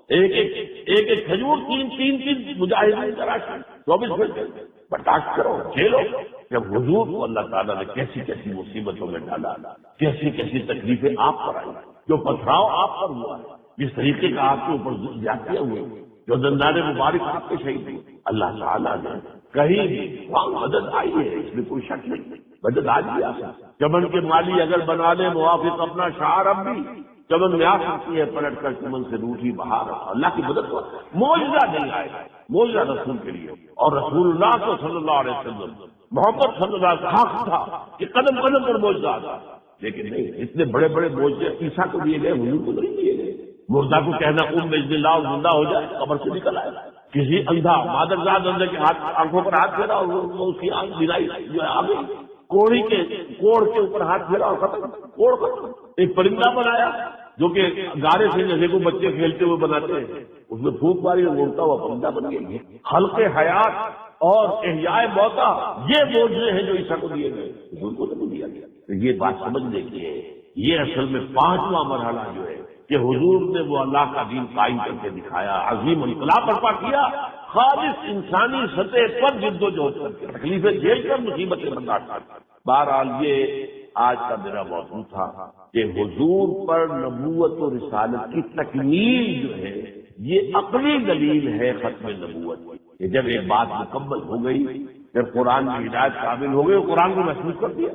ایک کھجور 3 مجاہدین تراشی 24 گھنٹے، برداشت کرو، جھیلو۔ جب حضور کو اللہ تعالیٰ نے کیسی کیسی مصیبتوں میں ڈالا، کیسی کیسی تکلیفیں آپ پر آئی، جو پتھراؤ آپ پر ہوا ہے، جس طریقے کا آپ کے اوپر زیادتیاں ہوئی، جو دندان مبارک آپ کے شہید ہوئے، اللہ تعالیٰ نے کہیں بھی وہاں مدد آئی ہے، اس میں کوئی شک نہیں، مدد آج بھی آ سکتی۔ چمن کے مالی اگر بنا لے موافق اپنا شعر، اب بھی چمن میں آ سکتی ہے پلٹ کر چمن سے روٹھی بہار۔ اللہ کی مدد کو معجزہ نہیں آئے گا، معجزہ رسول کے لیے، اور رسول اللہ کو صلی اللہ علیہ وسلم محمد صلی اللہ علیہ وسلم حق تھا کہ قدم قدم پر معجزہ آتا، لیکن نہیں، اتنے بڑے بڑے معجزے عیسیٰ کو دیے گئے، حضور کو نہیں دیے گئے۔ مردہ کو کہنا بإذن اللہ زندہ ہو جائے، قبر سے نکل آئے۔ کسی اندھا مادرزاد اندھے کے آنکھوں پر ہاتھ پھیرا اور اس کی آنکھ بینائی جو ہے آ گئی، کوڑ کے اوپر ہاتھ پھیرا اور ختم، کوڑ ختم۔ ایک پرندہ بنایا جو کہ گارے سے جیسے کو بچے کھیلتے ہوئے بناتے ہیں، اس میں پھونک ماری اور اڑتا ہوا پرندہ بن گیا۔ خلق حیات اور احیاء موتا، یہ معجزے ہیں جو عیسیٰ کو دیے گئے، حضور کو نہیں دیا گیا۔ تو یہ بات سمجھ لیجیے، یہ اصل میں 5واں مرحلہ جو ہے کہ حضور نے وہ اللہ کا دین قائم کر کے دکھایا، عظیم انقلاب برپا کیا، خالص انسانی سطح پر جد و جہد کر کے، تکلیفیں جھیل کر، مصیبتیں برداشت کر۔ بہرحال یہ آج کا میرا موضوع تھا کہ حضور پر نبوت و رسالت کی تکمیل جو ہے یہ عقلی دلیل ہے ختم نبوت کہ جب ایک بات مکمل ہو گئی، جب قرآن کی ہدایت کامل ہو گئی، قرآن کو محفوظ کر دیا۔